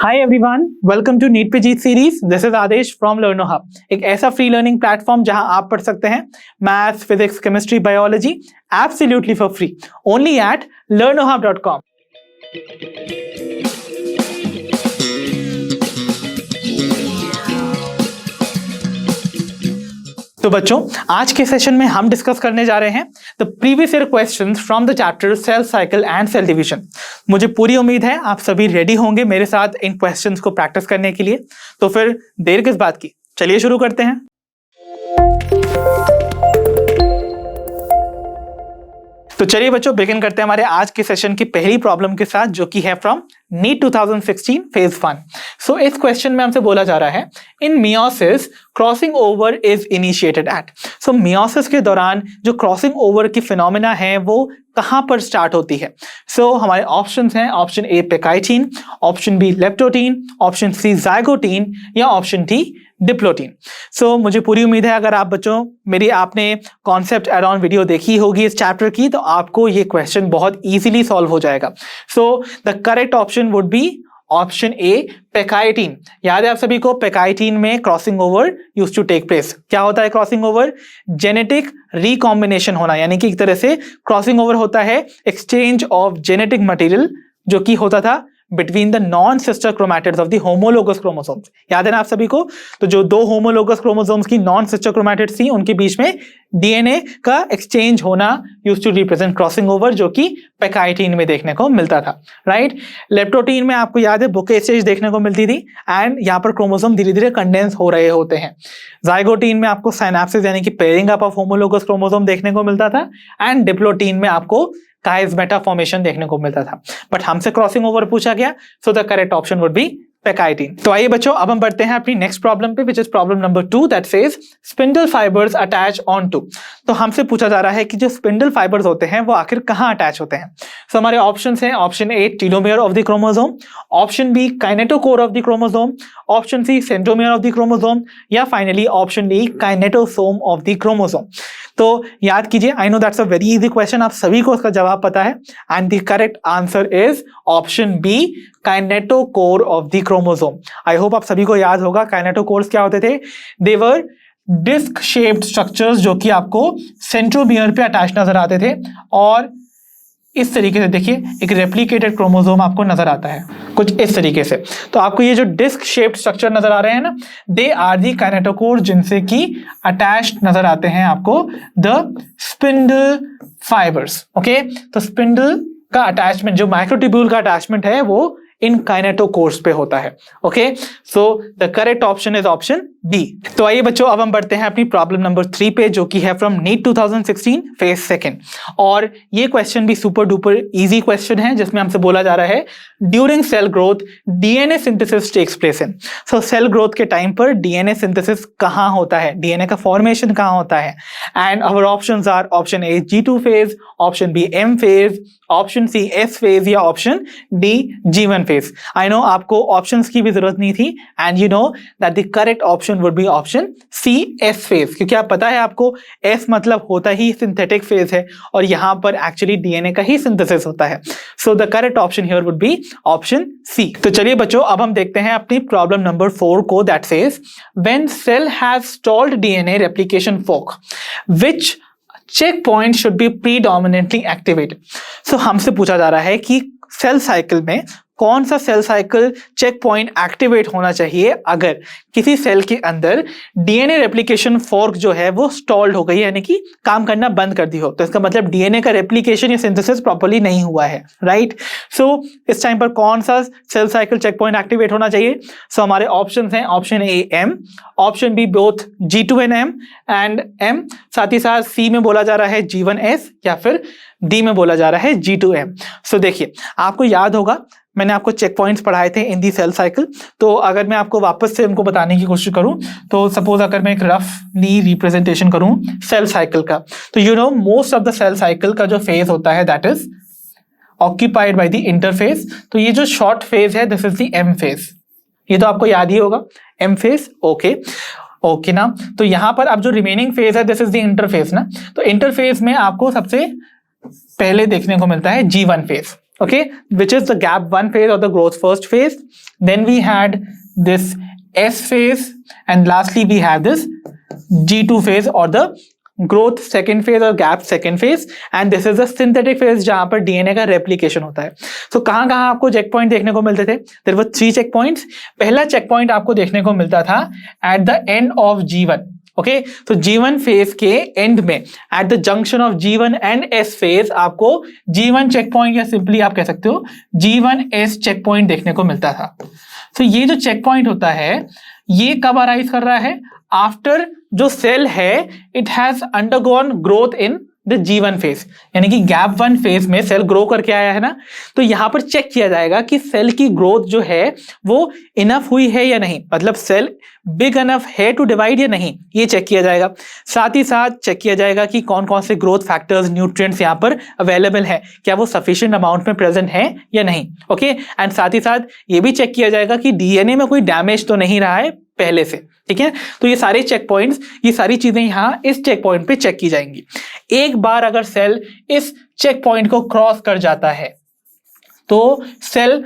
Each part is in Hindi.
Hi everyone, welcome to NEET पे जीत series. This is Adesh from Learno Hub, एक ऐसा फ्री लर्निंग प्लेटफॉर्म जहां आप पढ़ सकते हैं maths, physics, chemistry, biology absolutely for free, only at learnohub.com। तो बच्चों, आज के सेशन में हम डिस्कस करने जा रहे हैं the previous year questions from the chapter cell cycle and cell division. मुझे पूरी उम्मीद है आप सभी रेडी होंगे मेरे साथ इन क्वेश्चंस को प्रैक्टिस करने के लिए। तो फिर देर किस बात की, चलिए शुरू करते हैं। तो चलिए बच्चों, बिगिन करते हैं हमारे आज के सेशन की पहली प्रॉब्लम के साथ, जो कि है फ्रॉम नीट 2016 फेज 1। सो इस क्वेश्चन में हमसे बोला जा रहा है in meiosis crossing over is initiated at. So meiosis के दौरान जो क्रॉसिंग ओवर की फिनोमिना है वो कहां पर स्टार्ट होती है। सो हमारे ऑप्शंस हैं, option A pachytene, option B leptotene, option C zygotene या ऑप्शन डी डिप्लोटीन। सो मुझे पूरी उम्मीद है अगर आप बच्चों आपने कॉन्सेप्ट अराउंड वीडियो देखी होगी इस चैप्टर की, तो आपको ये क्वेश्चन बहुत इजीली सॉल्व हो जाएगा। So the correct option would be option A pachytene. याद है आप सभी को, पेकाइटिन में crossing over used to take place. क्या होता है क्रॉसिंग ओवर? जेनेटिक रिकॉम्बिनेशन होना, यानी कि एक तरह से क्रॉसिंग ओवर होता है एक्सचेंज ऑफ जेनेटिक मटेरियल जो कि होता था between the non sister chromatids of the homologous chromosomes. याद है ना आप सभी को? तो जो दो होमोलोगस क्रोमोसोम्स की नॉन सिस्टर क्रोमैटिड्स थी, उनके बीच में डीएनए का एक्सचेंज होना used to represent crossing over, जो कि पेकाइटिन में देखने को मिलता था, राइट। लेप्टोटीन में आपको याद है बुके स्टेज देखने को मिलती थी एंड यहाँ पर क्रोमोसोम धीरे धीरे कंडेंस हो रहे होते हैं। जाइगोटीन में आपको साइनेप्सिस यानी कि pairing up of homologous chromosome देखने को मिलता था एंड डिप्लोटीन में आपको काइज़मेटा फॉर्मेशन देखने को मिलता था। बट हमसे क्रॉसिंग ओवर पूछा गया, so the correct option would be pachytene. तो आइए बच्चों, अब हम बढ़ते हैं अपनी नेक्स्ट प्रॉब्लम पे, which is problem number 2 that says spindle fibres attach on to. तो हमसे पूछा जा रहा है कि जो स्पिंडल फाइबर्स होते हैं वो आखिर कहां अटैच होते हैं। सो हमारे ऑप्शंस हैं, option A telomere of the chromosome, option B kinetochore of the chromosome, option C centromere of the chromosome या finally option D kinetosome of the chromosome. तो याद कीजिए, I know that's a very easy question, आप सभी को उसका जवाब पता है and the correct answer is option B kinetochore of the chromosome. I hope आप सभी को याद होगा काइनेटोकोर्स क्या होते थे। दे वर डिस्क शेप्ड स्ट्रक्चर्स जो कि आपको सेंट्रोमियर पे अटैच नजर आते थे और इस तरीके से देखिए एक रेप्लिकेटेड क्रोमोसोम आपको नजर आता है कुछ इस तरीके से। तो आपको ये जो डिस्क शेप्ड स्ट्रक्चर नजर आ रहे हैं ना, दे आर दी काइनेटोकोर जिनसे कि अटैच्ड नजर आते हैं आपको द स्पिंडल फाइबर्स। ओके, तो स्पिंडल का अटैचमेंट, जो माइक्रोट्यूब्यूल का अटैचमेंट है, वो इन काइनेटोकोर्स पे होता है। Okay, so the correct option is option B. तो आइए बच्चों, अब हम बढ़ते हैं अपनी प्रॉब्लम नंबर 3 पे, जो कि है फ्रॉम नीट 2016 फेज 2। और ये क्वेश्चन भी सुपर डुपर इजी क्वेश्चन है, जिसमें हमसे बोला जा रहा है during cell growth DNA synthesis takes place in. So cell growth के टाइम पर डीएनए सिंथेसिस कहां होता है, डीएनए का फॉर्मेशन कहां होता है। And our options are option A G2 phase, option B M phase, option C S phase या option D G1 phase. I know आपको ऑप्शंस की भी जरूरत नहीं थी and you know that the correct option would be option C S phase, क्योंकि आप पता है आपको S मतलब होता ही सिंथेटिक फेज है और यहां पर एक्चुअली डीएनए का ही सिंथेसिस होता है। So the correct option here would be option C. तो चलिए बच्चों, अब हम देखते हैं अपनी प्रॉब्लम नंबर 4 को, that says when cell have stalled DNA replication fork which check point should be predominantly activated. So हमसे पूछा जा रहा है कि सेल साइकिल में कौन सा cell cycle check point activate होना चाहिए अगर किसी सेल के अंदर डीएनए रेप्लिकेशन फोर्क जो है वो स्टॉल्ड हो गई, यानी कि काम करना बंद कर दी हो। तो इसका मतलब डीएनए का रेप्लिकेशन या सिंथेसिस प्रॉपर्ली नहीं हुआ है, राइट। सो इस टाइम पर कौन सा cell cycle check point activate होना चाहिए। सो हमारे ऑप्शंस हैं, option A M, option B both G2 and M, साथ ही साथ सी में बोला जा रहा है G1S या फिर डी में बोला जा रहा है G2M। सो देखिए, आपको याद होगा मैंने आपको चेक पॉइंट्स पढ़ाए थे इन दी सेल साइकिल। तो अगर मैं आपको वापस से उनको बताने की कोशिश करूं, तो सपोज अगर मैं एक रफली रिप्रेजेंटेशन करूं सेल साइकिल का, तो you know most of the cell cycle का जो फेज होता है that is occupied by the interphase. तो ये जो शॉर्ट फेज है this is the M phase, ये तो आपको याद ही होगा M फेज। ओके ना, तो यहां पर अब जो रिमेनिंग फेज है दिस इज द इंटरफेज ना। तो इंटरफेज में आपको सबसे पहले देखने को मिलता है G1 phase. okay, which is the gap 1 phase or the growth first phase. Then we had this S phase, and lastly we have this G2 phase or the growth second phase और gap second phase, and this is the synthetic phase जहां पर DNA का replication होता है. So कहां कहां आपको check point देखने को मिलते थे? There were 3 check points. पहला check point आपको देखने को मिलता था at the end of G1. Okay, तो G1 फेज के एंड में eight the junction of G1 and S phase आपको G1 चेक पॉइंट या सिंपली आप कह सकते हो G1S चेक पॉइंट देखने को मिलता था. तो ये जो चेक पॉइंट होता है ये कब अराइज कर रहा है? आफ्टर जो सेल है it has undergone growth in the G1 phase, यानी कि गैप 1 फेज में सेल ग्रो करके आया है ना, तो यहां पर चेक किया जाएगा कि सेल की ग्रोथ जो है वो इनफ हुई है या नहीं, मतलब सेल बिग इनफ है टू डिवाइड या नहीं, ये चेक किया जाएगा. साथ ही साथ चेक किया जाएगा कि कौन कौन से ग्रोथ फैक्टर्स न्यूट्रिएंट्स यहाँ पर अवेलेबल है, क्या वो सफिशिएंट अमाउंट में प्रेजेंट है या नहीं. ओके, एंड साथ ही साथ ये भी चेक किया जाएगा कि डीएनए में कोई डैमेज तो नहीं रहा है पहले से. ठीक है, तो ये सारे चेक पॉइंट्स, ये सारी चीजें यहाँ इस चेक पॉइंट पे चेक की जाएंगी. एक बार अगर सेल इस चेक पॉइंट को क्रॉस कर जाता है तो सेल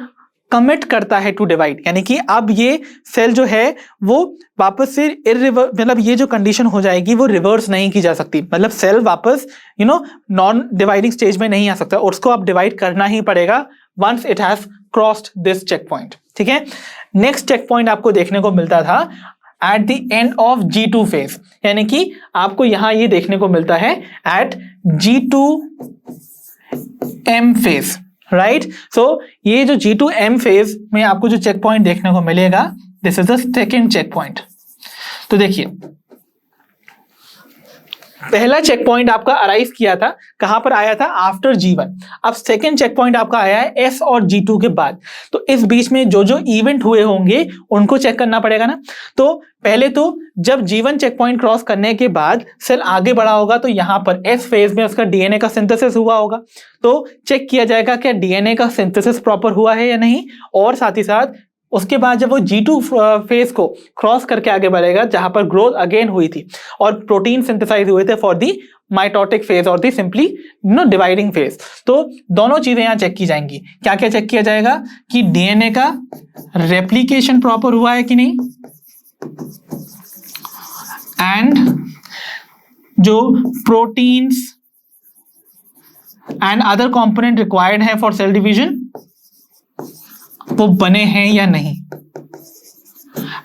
कमिट करता है टू डिवाइड, यानी कि अब ये सेल जो है वो वापस से मतलब ये जो कंडीशन हो जाएगी वो रिवर्स नहीं की जा सकती, मतलब सेल वापस नॉन डिवाइडिंग स्टेज में नहीं आ सकता, और उसको अब डिवाइड करना ही पड़ेगा once it has crossed this check point. ठीक है, नेक्स्ट चेक पॉइंट आपको देखने को मिलता था eight the end of G2 phase, यानी कि आपको यहां ये देखने को मिलता है eight G2M phase, right. So ये जो G2M फेज में आपको जो चेक पॉइंट देखने को मिलेगा, this is the second check point. तो देखिए पहला चेक पॉइंट आपका अराइव किया था, कहां पर आया था? After G1. अब सेकेंड चेक पॉइंट आपका आया है S और G2 के बाद. तो इस बीच में जो जो इवेंट हुए होंगे उनको चेक करना पड़ेगा ना. तो पहले तो जब G1 चेक पॉइंट क्रॉस करने के बाद सेल आगे बढ़ा होगा तो यहां पर S फेज में उसका डीएनए का सिंथेसिस हुआ होगा, तो चेक किया जाएगा क्या डीएनए का सिंथेसिस प्रॉपर हुआ है या नहीं. और साथ ही साथ उसके बाद जब वो G2 फेज को क्रॉस करके आगे बढ़ेगा जहां पर ग्रोथ अगेन हुई थी और प्रोटीन सिंथेसाइज हुए थे फॉर दी माइटोटिक फेज और दी सिंपली डिवाइडिंग फेज, तो दोनों चीजें यहां चेक की जाएंगी. क्या क्या चेक किया जाएगा कि डीएनए का रेप्लिकेशन प्रॉपर हुआ है कि नहीं, एंड जो proteins and other component required है फॉर सेल डिवीजन वो बने हैं या नहीं.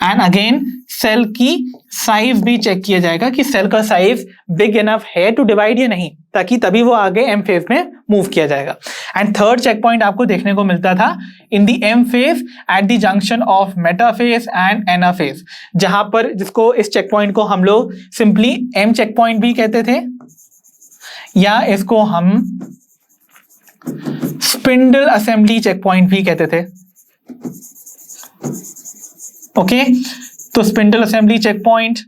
एंड अगेन सेल की साइज भी चेक किया जाएगा कि सेल का साइज बिग इनफ है टू डिवाइड या नहीं, ताकि तभी वो आगे एम फेज में मूव किया जाएगा. एंड थर्ड चेक पॉइंट आपको देखने को मिलता था in the M phase at the junction of metaphase and anaphase, जहां पर जिसको इस चेक पॉइंट को हम लोग सिंपली एम चेक पॉइंट भी कहते थे या इसको हम स्पिंडल असेंबली चेक पॉइंट भी कहते थे. ओके, तो स्पिंडल असेंबली चेक पॉइंट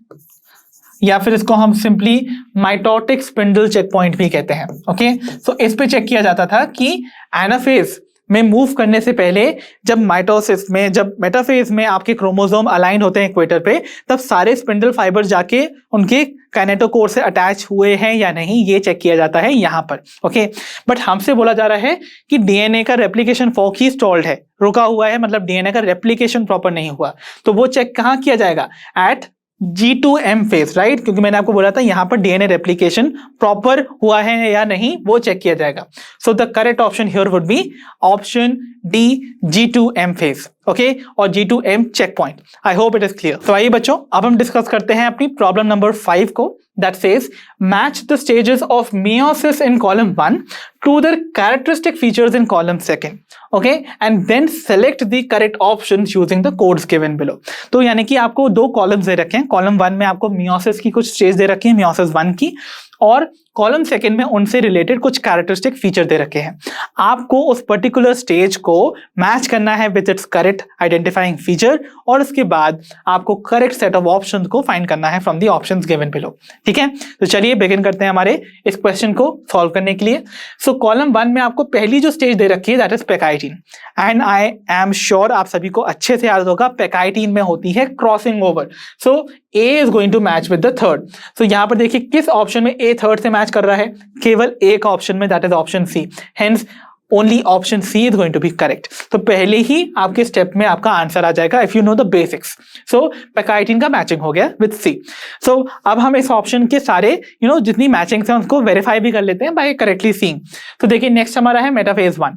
या फिर इसको हम simply mitotic spindle check point भी कहते हैं. ओके, तो इस पे चेक किया जाता था कि एनाफेज में मूव करने से पहले जब माइटोसिस में, जब मेटाफेज में आपके क्रोमोसोम अलाइन होते हैं इक्वेटर पे, तब सारे स्पिंडल फाइबर जाके उनके काइनेटोकोर से अटैच हुए हैं या नहीं, ये चेक किया जाता है यहां पर. ओके, बट हमसे बोला जा रहा है कि डीएनए का रेप्लिकेशन फॉर्क ही स्टॉल्ड है, रुका हुआ है, मतलब डीएनए का रेप्लिकेशन प्रॉपर नहीं हुआ. तो वो चेक कहां किया जाएगा? एट G2M फेज, राइट, क्योंकि मैंने आपको बोला था यहां पर डीएनए रेप्लिकेशन प्रॉपर हुआ है या नहीं वो चेक किया जाएगा. So the correct option here would be option D, G2M phase. Okay, और G2M check point. I hope it is clear. तो आइए बच्चों, अब हम डिस्कस करते हैं अपनी प्रॉब्लम नंबर 5 को, that says match the stages of meiosis in column 1 to the characteristic features in column 2. Okay, and then select the correct options using the codes given below. तो यानी कि आपको 2 कॉलम्स दे रखे हैं. कॉलम 1 में आपको meiosis की कुछ स्टेज दे रखी है, meiosis 1 की, और कॉलम 2 में उनसे रिलेटेड कुछ कैरेक्टरिस्टिक फीचर दे रखे हैं. आपको उस पर्टिकुलर स्टेज को मैच करना है with its correct identifying feature, और उसके बाद आपको करेक्ट सेट ऑफ ऑप्शंस को फाइंड करना है from the options given below. ठीक है, तो चलिए बिगिन करते हैं हमारे इस क्वेश्चन को सॉल्व करने के लिए. सो कॉलम 1 में आपको पहली जो स्टेज दे रखी है that is pachytene, and I am sure आप सभी को अच्छे से याद होगा पेकाइटिन में होती है crossing over. So A is going to match with the third. So यहाँ पर देखिए किस ऑप्शन में A थर्ड से मैच कर रहा है, केवल एक ऑप्शन में, that is option C. Hence only option C is going to be correct. तो पहले ही आपके स्टेप में आपका आंसर आ जाएगा if you know the basics. So pachytene का मैचिंग हो गया विद सी। सो अब हम इस ऑप्शन के सारे जितनी मैचिंग्स हैं उसको वेरीफाई भी कर लेते हैं बाय करेक्टली सीइंग। तो देखिए नेक्स्ट हमारा है मेटाफेज 1।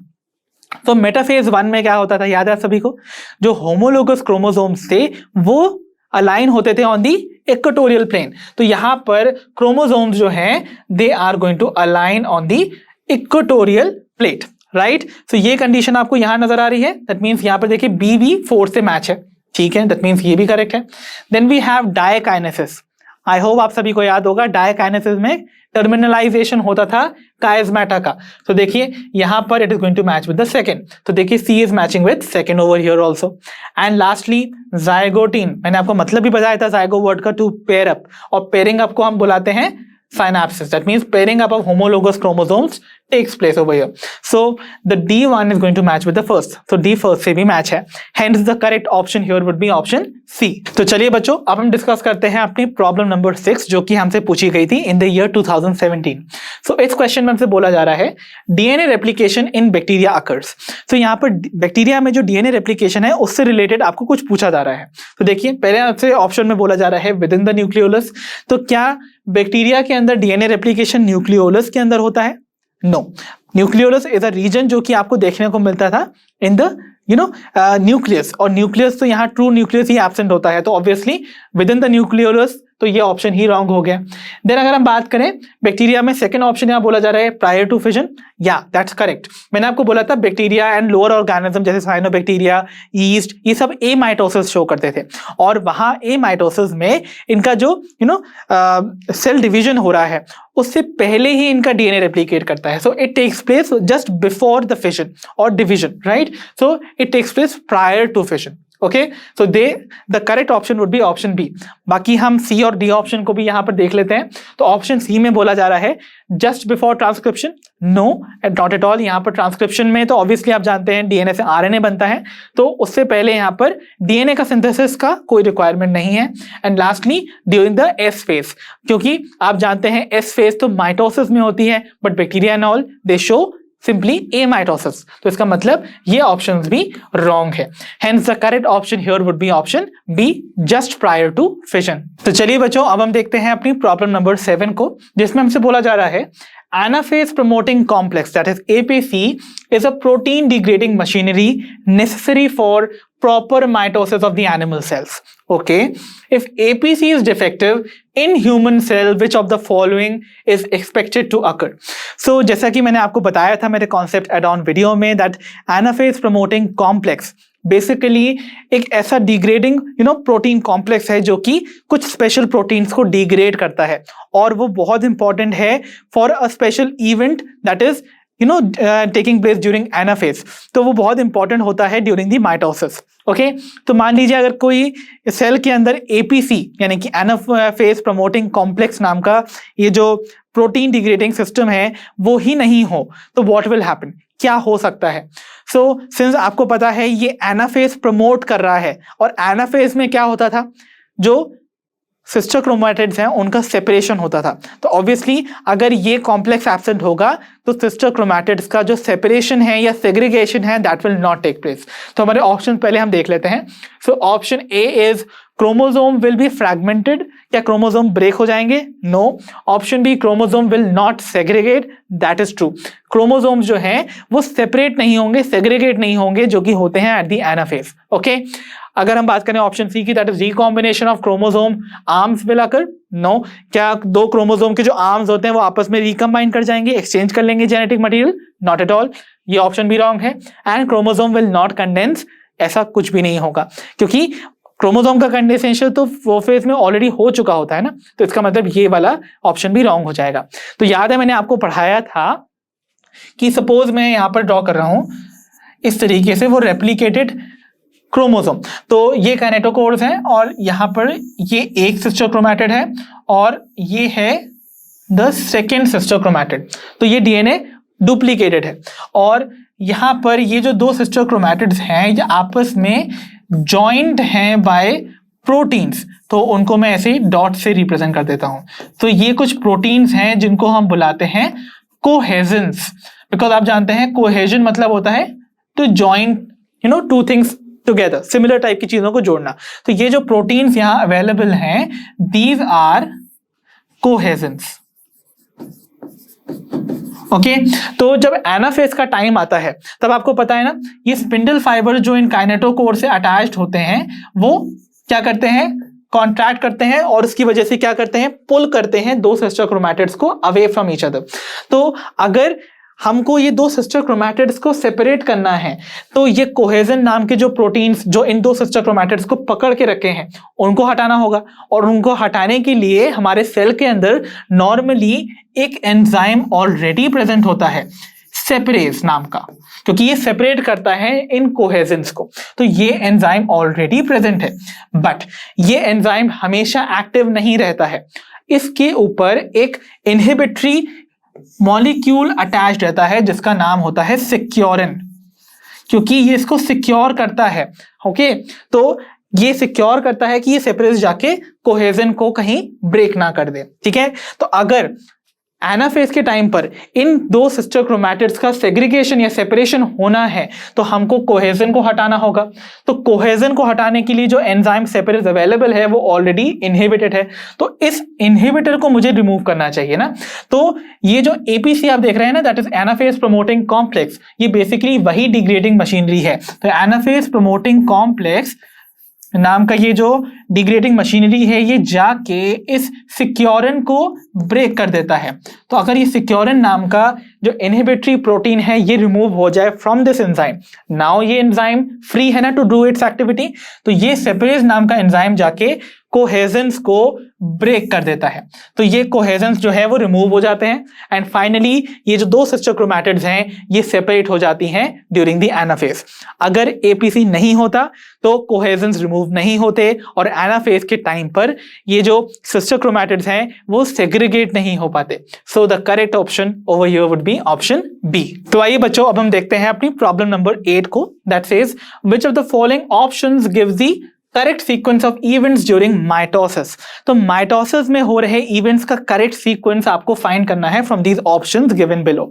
तो मेटाफेज 1 में क्या होता था, याद है सभी को, जो होमोलोगस क्रोमोसोम्स थे वो अलाइन होते थे ऑन दी इक्वेटोरियल प्लेन। तो यहां पर क्रोमोसोम्स जो हैं they are going to align on the equatorial plate, right. So ये कंडीशन आपको यहां नजर आ रही है, दैट मींस यहां पर देखिए बी भी 4 से मैच है, ठीक है, दैट मींस ये भी करेक्ट है। Then we have diakinesis. I hope आप सभी को याद होगा डायकाइनेसिस में टर्मिनलाइजेशन होता था काइस्मेटा का। तो देखिए यहां पर it is going to match with the second. तो देखिए C is matching with second over here also. And lastly zygotene, मैंने आपको मतलब भी बताया था जाइगो वर्ड का, टू पेयर अप, और पेयरिंग अप को हम बुलाते हैं synapses. That means pairing up of homologous chromosomes takes place over here. So the D1 is going to match with the first. So D first से भी मैच है. Hence the correct option here would be option C. तो चलिए बच्चों अब हम डिस्कस करते हैं अपनी प्रॉब्लम नंबर 6 जो कि हमसे पूछी गई थी इन द ईयर 2017. So इस क्वेश्चन में हमसे बोला जा रहा है DNA replication in bacteria occurs. So यहाँ पर बैक्टीरिया में जो DNA replication है उससे रिलेटेड आपको कुछ पूछा जा रहा है. तो देखिए पहले आपसे ऑप्शन में बोला जा रहा है विद इन द न्यूक्लियोलस. तो क्या बैक्टीरिया के अंदर डीएनए रेप्लिकेशन न्यूक्लियोलस के अंदर होता है? No, nucleolus is a region जो कि आपको देखने को मिलता था इन द न्यूक्लियस, और न्यूक्लियस तो यहाँ ट्रू न्यूक्लियस ही एब्सेंट होता है, तो obviously within the nucleolus, तो ये ऑप्शन ही रॉन्ग हो गया। देन अगर हम बात करें बैक्टीरिया में, सेकंड ऑप्शन यहाँ बोला जा रहा है प्रायर टू फिजन, या दैट्स करेक्ट। मैंने आपको बोला था बैक्टीरिया एंड लोअर ऑर्गेनिज्म जैसे साइनोबैक्टीरिया, यीस्ट, ये सब ए माइटोसिस शो करते थे, और वहां ए माइटोसिस में इनका जो सेल डिवीजन हो रहा है उससे पहले ही इनका डीएनए रेप्लिकेट करता है। So it takes place just before the fission और division, right. So it takes place prior to fission. Okay, so the correct option would be option B. बाकी हम सी और डी ऑप्शन को भी यहां पर देख लेते हैं। तो ऑप्शन सी में बोला जा रहा है just before transcription, no not at all. यहां पर ट्रांसक्रिप्शन में तो ऑब्वियसली आप जानते हैं डीएनए से आरएनए बनता है, तो उससे पहले यहां पर डीएनए का सिंथेसिस का कोई रिक्वायरमेंट नहीं है। And lastly during the S phase, क्योंकि आप जानते हैं एस फेज तो माइटोसिस में होती है, but bacteria and all they show simply amitosis, तो इसका मतलब ये ऑप्शंस भी रॉन्ग है। Hence the correct option here would be option B, just prior to fission. तो चलिए बच्चों अब हम देखते हैं अपनी प्रॉब्लम नंबर 7 को, जिसमें हमसे बोला जा रहा है anaphase promoting complex, that is APC, is a protein degrading machinery necessary for proper mitosis of the animal cells. Okay, if APC is defective in human cell, which of the following is expected to occur? So जैसा कि मैंने आपको बताया था मेरे concept add-on वीडियो में, that anaphase promoting complex basically एक ऐसा डिग्रेडिंग प्रोटीन कॉम्प्लेक्स है जो कि कुछ स्पेशल प्रोटीन्स को डिग्रेड करता है, और वो बहुत इंपॉर्टेंट है for a special event that is taking place during anaphase. तो वो बहुत इंपॉर्टेंट होता है ड्यूरिंग दी माइटोसिस। ओके, तो मान लीजिए अगर कोई सेल के अंदर एपीसी यानी कि एनाफेज प्रमोटिंग कॉम्प्लेक्स नाम का ये जो प्रोटीन डिग्रेडिंग सिस्टम है वो ही नहीं हो, तो व्हाट विल हैपन, क्या हो सकता है? सो सिंस आपको पता है ये एनाफेज प्रमोट कर रहा है, और एनाफेज में क्या होता था, जो सिस्टर क्रोमैटिड्स हैं उनका सेपरेशन होता था। तो ऑब्वियसली अगर ये कॉम्प्लेक्स एब्सेंट होगा तो सिस्टर क्रोमैटिड्स का जो सेपरेशन है या सेग्रीगेशन है that will not take place. तो हमारे ऑप्शन पहले हम देख लेते हैं। So option A is chromosome will be fragmented, क्या क्रोमोसोम ब्रेक हो जाएंगे? No. Option B chromosome will not segregate, that is true. Chromosomes जो हैं वो सेपरेट नहीं होंगे, सेग्रीगेट नहीं होंगे, जो कि होते हैं एट द एनाफेज। ओके, अगर हम बात करें ऑप्शन सी की, that is recombination of chromosome arms will occur, no. क्या दो क्रोमोसोम के जो आर्म्स होते हैं वो आपस में रिकम्बाइन कर जाएंगे, एक्सचेंज कर लेंगे genetic material? Not at all, ये ऑप्शन भी रॉन्ग है। And chromosome will not condense, ऐसा कुछ भी नहीं होगा, क्योंकि क्रोमोसोम का कंडेंसेशन तो वो फेज में ऑलरेडी हो चुका होता है ना, तो इसका मतलब ये वाला ऑप्शन भी रॉन्ग हो जाएगा। तो याद है मैंने आपको पढ़ाया था कि सपोज मैं यहां पर ड्रॉ कर रहा हूं इस तरीके से, वो रेप्लिकेटेड क्रोमोसोम, तो ये काइनेटोकोर्स हैं, और यहां पर ये एक सिस्टर क्रोमैटिड है और ये है द सेकेंड सिस्टर क्रोमैटिड। तो ये डीएनए डुप्लीकेटेड है, और यहां पर ये जो दो सिस्टर क्रोमैटिड्स हैं ये आपस में जॉइंट हैं बाय प्रोटीन्स, तो उनको मैं ऐसे डॉट से रिप्रेजेंट कर देता हूं। तो ये कुछ प्रोटीन्स हैं जिनको हम बुलाते हैं कोहेजेंस, बिकॉज आप जानते हैं कोहेजन मतलब होता है to join two things together, similar type की चीजों को जोड़ना। तो ये जो प्रोटीन्स यहां अवेलेबल हैं, दीज आर कोहेजेंस। ओके, तो जब एनाफेज का टाइम आता है तब आपको पता है ना, ये स्पिंडल फाइबर जो इन काइनेटोकोर से अटैच्ड होते हैं वो क्या करते हैं, कॉन्ट्रैक्ट करते हैं और उसकी वजह से क्या करते हैं, पुल करते हैं दो सिस्टर क्रोमैटिड्स को अवे फ्रॉम ईच अदर। तो अगर हमको ये दो सिस्टर क्रोमैटिड्स को सेपरेट करना है तो ये कोहेजन नाम के जो प्रोटीन्स जो इन दो सिस्टर क्रोमैटिड्स को पकड़ के रखे हैं उनको हटाना होगा। और उनको हटाने के लिए हमारे सेल के अंदर नॉर्मली एक एंजाइम ऑलरेडी प्रेजेंट होता है, सेपरेज नाम का, क्योंकि ये सेपरेट करता है इन कोहेजेंस को। तो ये एंजाइम ऑलरेडी प्रेजेंट है, बट ये एंजाइम हमेशा एक्टिव नहीं रहता है। इसके ऊपर एक इनहिबिटरी मॉलिक्यूल अटैच रहता है जिसका नाम होता है सिक्योरिन, क्योंकि ये इसको सिक्योर करता है। ओके, तो ये सिक्योर करता है कि ये सेपरेज जाके कोहेजन को कहीं ब्रेक ना कर दे। ठीक है, तो अगर एनाफेज के टाइम पर इन दो सिस्टर क्रोमैटिड्स का सेग्रीगेशन या सेपरेशन होना है तो हमको कोहेजन को हटाना होगा। तो कोहेजन को हटाने के लिए जो एंजाइम सेपरेज अवेलेबल है वो ऑलरेडी इनहिबिटेड है, तो इस इनहिबिटर को मुझे रिमूव करना चाहिए ना। तो ये जो एपीसी आप देख रहे हैं ना, that is anaphase promoting complex, ये बेसिकली वही डिग्रेडिंग मशीनरी है। तो एनाफेज प्रमोटिंग कॉम्प्लेक्स नाम का ये जो डिग्रेडिंग मशीनरी है ये जाके इस सिक्योरिन को ब्रेक कर देता है। तो अगर ये सिक्योरिन नाम का जो इनहिबिटरी प्रोटीन है ये रिमूव हो जाए फ्रॉम दिस एंजाइम, नाउ ये एंजाइम फ्री है ना टू डू इट्स एक्टिविटी, तो ये सेपरेज नाम का एंजाइम जाके कोहेजेंस को ब्रेक कर देता है। तो ये कोहेजेंस जो है वो रिमूव हो जाते हैं एंड फाइनली ये जो दो सिस्टर क्रोमैटिड्स हैं ये सेपरेट हो जाती हैं ड्यूरिंग द एनाफेज। अगर एपीसी नहीं होता तो कोहेजेंस रिमूव नहीं होते और एनाफेज के टाइम पर ये जो सिस्टर क्रोमैटिड्स हैं वो सेग्रीगेट नहीं हो पाते। So the correct option over here would be option B. तो आइए बच्चों, अब हम देखते हैं अपनी प्रॉब्लम नंबर 8 को, that says which of the following options gives the correct sequence of events during mitosis. तो माइटोसिस में हो रहे इवेंट्स का करेक्ट सीक्वेंस आपको फाइंड करना है from these options given below.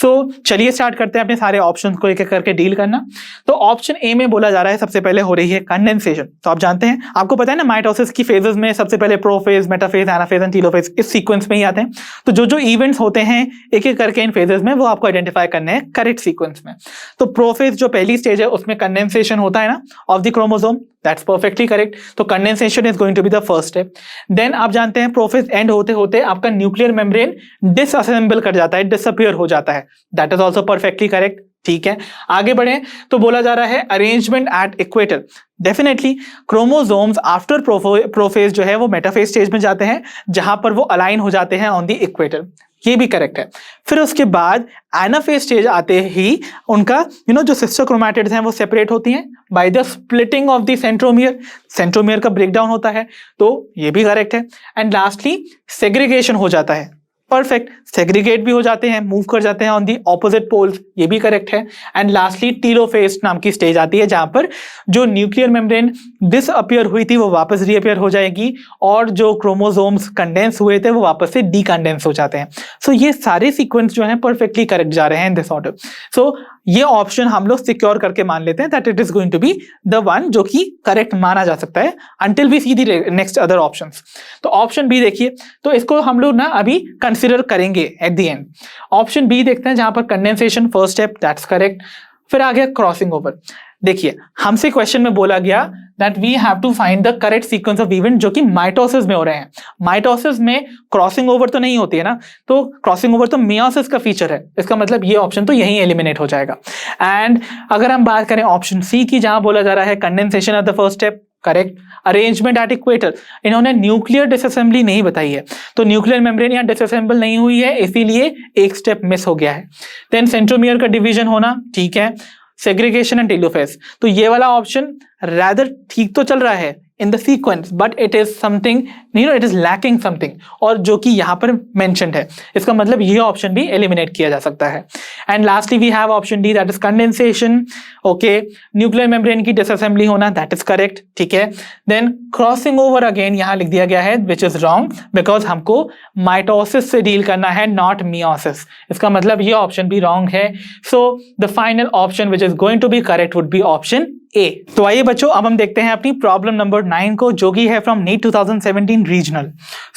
So चलिए स्टार्ट करते हैं अपने सारे ऑप्शंस को एक एक करके डील करना। तो ऑप्शन ए में बोला जा रहा है सबसे पहले हो रही है कंडेंसेशन। तो आप जानते हैं, आपको पता है ना, माइटोसिस की फेजेस में सबसे पहले prophase, metaphase, anaphase and telophase इस सीक्वेंस में ही आते हैं। तो जो जो इवेंट्स होते हैं एक एक करके इन फेजेस में वो आपको आइडेंटिफाई करने हैं करेक्ट सीक्वेंस में। तो प्रोफेज जो पहली स्टेज है उसमें कंडेंसेशन होता है ना of the chromosome, that's perfectly correct. तो condensation is going to be the first step. Then आप जानते हैं प्रोफेज एंड होते होते आपका न्यूक्लियर मेम्ब्रेन डिसअसेंबल कर जाता है, डिसअपियर हो जाता है, that is also perfectly correct. ठीक है, आगे बढ़े तो बोला जा रहा है arrangement at equator. Definitely chromosomes after prophase जो है वो मेटाफेज स्टेज में जाते हैं जहां पर वो अलाइन हो जाते हैं ऑन द इक्वेटर, ये भी करेक्ट है। फिर उसके बाद एनाफेज स्टेज आते ही उनका जो सिस्टर क्रोमैटिड्स हैं वो सेपरेट होती हैं by the splitting of the centromere, centromere का ब्रेकडाउन होता है, तो ये भी करेक्ट है। एंड लास्टली सेग्रीगेशन हो जाता है, परफेक्ट, सेग्रीगेट भी हो जाते हैं, मूव कर जाते हैं ऑन दी ऑपोजिट पोल्स, ये भी करेक्ट है। एंड लास्टली टीलोफेज नाम की स्टेज आती है जहां पर जो न्यूक्लियर मेम्ब्रेन डिसअपियर हुई थी वो वापस रीअपियर हो जाएगी और जो क्रोमोसोम्स कंडेंस हुए थे वो वापस से डीकंडेंस हो जाते हैं। सो ये सारे सीक्वेंस जो हैं परफेक्टली करेक्ट जा रहे हैं इन दिस ऑर्डर। सो ये ऑप्शन हम लोग सिक्योर करके मान लेते हैं that it is going to be the one जो कि करेक्ट माना जा सकता है until we see the next other options. तो ऑप्शन बी देखिए, तो इसको हम लोग ना अभी कंसिडर करेंगे at the end. Option B देखते हैं जहां पर condensation first step, that's correct. फिर आ गया क्रॉसिंग ओवर। देखिए हमसे क्वेश्चन में बोला गया that we have to find the correct sequence of event जो कि माइटोसिस में हो रहे हैं। माइटोसिस में क्रॉसिंग ओवर तो नहीं होती है ना, तो क्रॉसिंग ओवर तो मियोसिस का फीचर है, इसका मतलब ये ऑप्शन तो यहीं एलिमिनेट हो जाएगा। एंड अगर हम बात करें ऑप्शन सी की जहां बोला जा रहा है condensation at the first step, correct. Arrangement at equator, इन्होंने न्यूक्लियर डिसअसेंबली नहीं बताई है, तो न्यूक्लियर मेम्ब्रेन यहाँ डिसअसेंबल नहीं हुई है इसीलिए एक स्टेप मिस हो गया है। देन सेंट्रोमियर का डिवीजन होना, ठीक है। सेग्रीगेशन एंड टेलोफेज, तो ये वाला ऑप्शन रादर ठीक तो चल रहा है, in the sequence but it is something, it is lacking something, और जो कि यहाँ पर mentioned है, इसका मतलब ये ऑप्शन भी एलिमिनेट किया जा सकता है. And lastly we have option D, that is condensation. Okay, nuclear membrane की डिसअसेंबली होना, दैट इज करेक्ट. ठीक है. देन क्रॉसिंग ओवर अगेन यहाँ लिख दिया गया है विच इज रॉन्ग बिकॉज हमको माइटोसिस से डील करना है, नॉट मियोसिस. इसका मतलब ये ऑप्शन भी रॉन्ग है. So the final option which is going to be correct would be option A. तो आइए बच्चों, अब हम देखते हैं अपनी प्रॉब्लम नंबर 9 को, जो कि है फ्रॉम नीट 2017 रीजनल.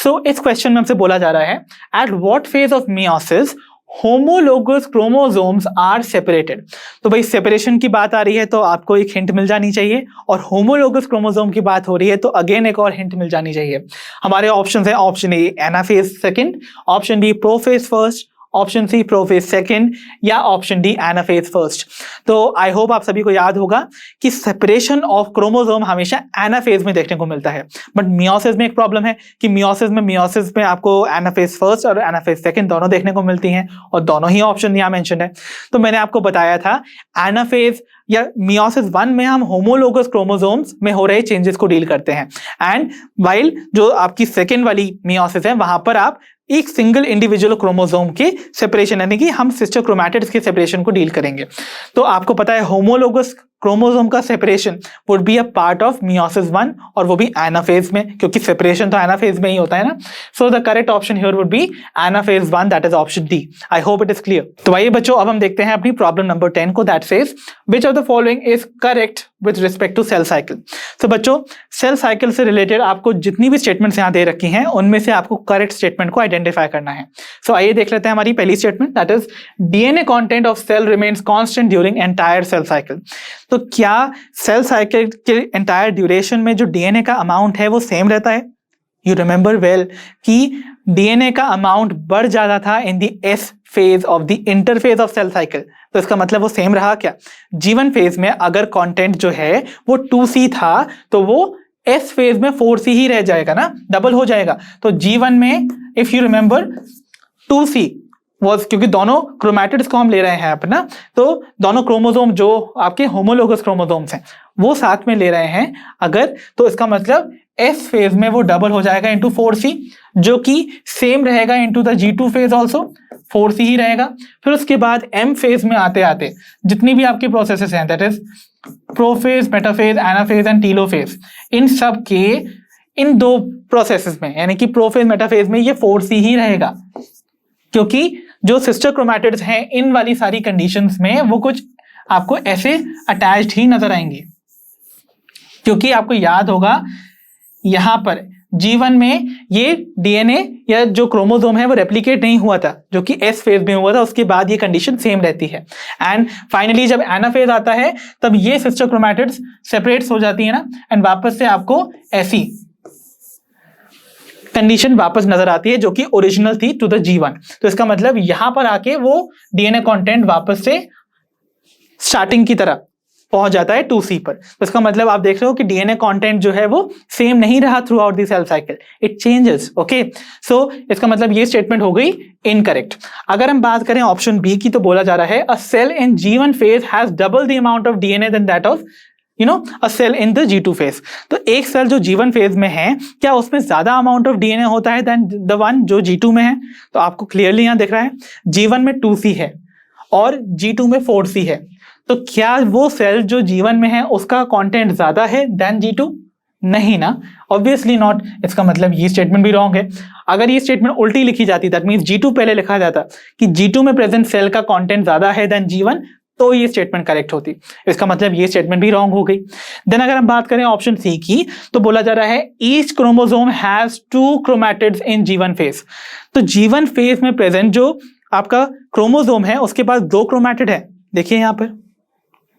सो इस क्वेश्चन में हमसे बोला जा रहा है, at what phase of meiosis homologous chromosomes are separated. तो भाई सेपरेशन की बात आ रही है तो आपको एक हिंट मिल जानी चाहिए, और होमोलोगस क्रोमोसोम की बात हो रही है तो अगेन एक और हिंट मिल जानी चाहिए. हमारे ऑप्शंस हैं option A anaphase second, option B prophase first, option C prophase second, या ऑप्शन डी एनाफेज फर्स्ट. तो आई होप आप सभी को याद होगा कि सेपरेशन ऑफ क्रोमोसोम हमेशा एनाफेज में देखने को मिलता है, बट मियोसिस में एक प्रॉब्लम है कि मियोसिस में आपको एनाफेज फर्स्ट और एनाफेज सेकंड दोनों देखने को मिलती हैं, और दोनों ही ऑप्शन यहाँ मेंशन है. तो मैंने आपको बताया था एनाफेज या मियोसिस 1 में हम होमोलोगस क्रोमोसोम्स में हो रहे चेंजेस को डील करते हैं, एंड वाइल जो आपकी सेकेंड वाली मियोसिस है वहां पर आप एक सिंगल इंडिविजुअल क्रोमोसोम के सेपरेशन, यानी कि हम सिस्टर क्रोमैटिड्स के सेपरेशन को डील करेंगे. तो आपको पता है होमोलोगस क्रोमोसोम का separation would be a part of meiosis 1, और वो भी एनाफेज में, क्योंकि सेपरेशन तो एनाफेज में ही होता है ना. सो the correct option here would B anaphase 1, that is option D. I hope it is clear. तो आइए बच्चों, अब हम देखते हैं अपनी प्रॉब्लम नंबर 10 को, that says which of the following is correct with respect to cell cycle. तो बच्चों, सेल साइकिल से रिलेटेड आपको जितनी भी स्टेटमेंट्स यहाँ दे रखी हैं उनमें से आपको करेक्ट स्टेटमेंट को आइडेंटिफाई करना है. सो आइए देख लेते हैं हमारी पहली statement, that is DNA content of cell remains constant during entire cell cycle. तो क्या सेल साइकिल के एंटायर ड्यूरेशन में जो डीएनए का अमाउंट है वो सेम रहता है? यू रिमेंबर वेल कि डीएनए का अमाउंट बढ़ जाता था in the S phase of the interphase of cell cycle. तो इसका मतलब वो सेम रहा क्या? G1 फेज में अगर कंटेंट जो है वो 2C था तो वो S फेज में 4C ही रह जाएगा ना, डबल हो जाएगा. तो G1 में if you remember 2C was, क्योंकि दोनों क्रोमैटिड्स को हम ले रहे हैं अपना, तो दोनों क्रोमोसोम जो आपके होमोलोगस क्रोमोसोम्स हैं वो साथ में ले रहे हैं अगर, तो इसका मतलब S फेज में वो डबल हो जाएगा इंटू 4C, जो कि सेम रहेगा into the G2 phase also, 4C ही रहेगा. फिर उसके बाद M फेज में आते आते जितनी भी आपकी प्रोसेसेस हैं, that is prophase, metaphase, anaphase and telophase, इन सब के इन दो प्रोसेसेस में, यानी कि प्रोफेज मेटाफेज में ये 4C ही रहेगा, क्योंकि जो सिस्टर क्रोमैटिड्स हैं इन वाली सारी कंडीशंस में वो कुछ आपको ऐसे अटैच्ड ही नजर आएंगे. क्योंकि आपको याद होगा यहां पर G1 में ये डीएनए या जो क्रोमोसोम है वो रेप्लिकेट नहीं हुआ था, जो कि S फेज में हुआ था. उसके बाद ये कंडीशन सेम रहती है, एंड फाइनली जब एनाफेज आता है तब ये सिस्टर क्रोमैटिड्स सेपरेट्स हो जाती है ना, एंड वापस से आपको ऐसी कंडीशन वापस नजर आती है जो कि ओरिजिनल थी टू द G1. तो इसका मतलब यहां पर आके वो डीएनए कंटेंट वापस से स्टार्टिंग की तरह पहुंच जाता है 2C पर. तो इसका मतलब आप देख रहे हो कि डीएनए कंटेंट जो है वो सेम नहीं रहा throughout the cell cycle, it changes. Okay, so इसका मतलब ये स्टेटमेंट हो गई इनकरेक्ट. अगर हम बात करें ऑप्शन बी की, तो बोला जा रहा है a cell in G1 phase has double the amount of DNA then that of a cell in the G2 phase. तो एक सेल जो G1 फेज में है, क्या उसमें ज्यादा अमाउंट ऑफ डीएनए होता है देन द वन जो G2 में है? तो आपको क्लियरली यहां दिख रहा है G1 में 2C है और G2 में 4C है. तो क्या वो सेल जो G1 में है उसका कंटेंट ज्यादा है देन G2? नहीं ना, ऑब्वियसली नॉट. इसका मतलब ये स्टेटमेंट भी रॉन्ग है. अगर ये स्टेटमेंट उल्टी लिखी जाती, दैट मींस G2 पहले लिखा जाता कि G2 में प्रेजेंट सेल का कंटेंट ज्यादा है देन G1, तो ये स्टेटमेंट करेक्ट होती. इसका मतलब ये स्टेटमेंट भी रॉन्ग हो गई. देन अगर हम बात करें ऑप्शन सी की, तो बोला जा रहा है each chromosome has 2 chromatids in G1 phase. तो G1 फेज में प्रेजेंट जो आपका क्रोमोसोम है उसके पास 2 क्रोमैटिड है. देखिए यहां पर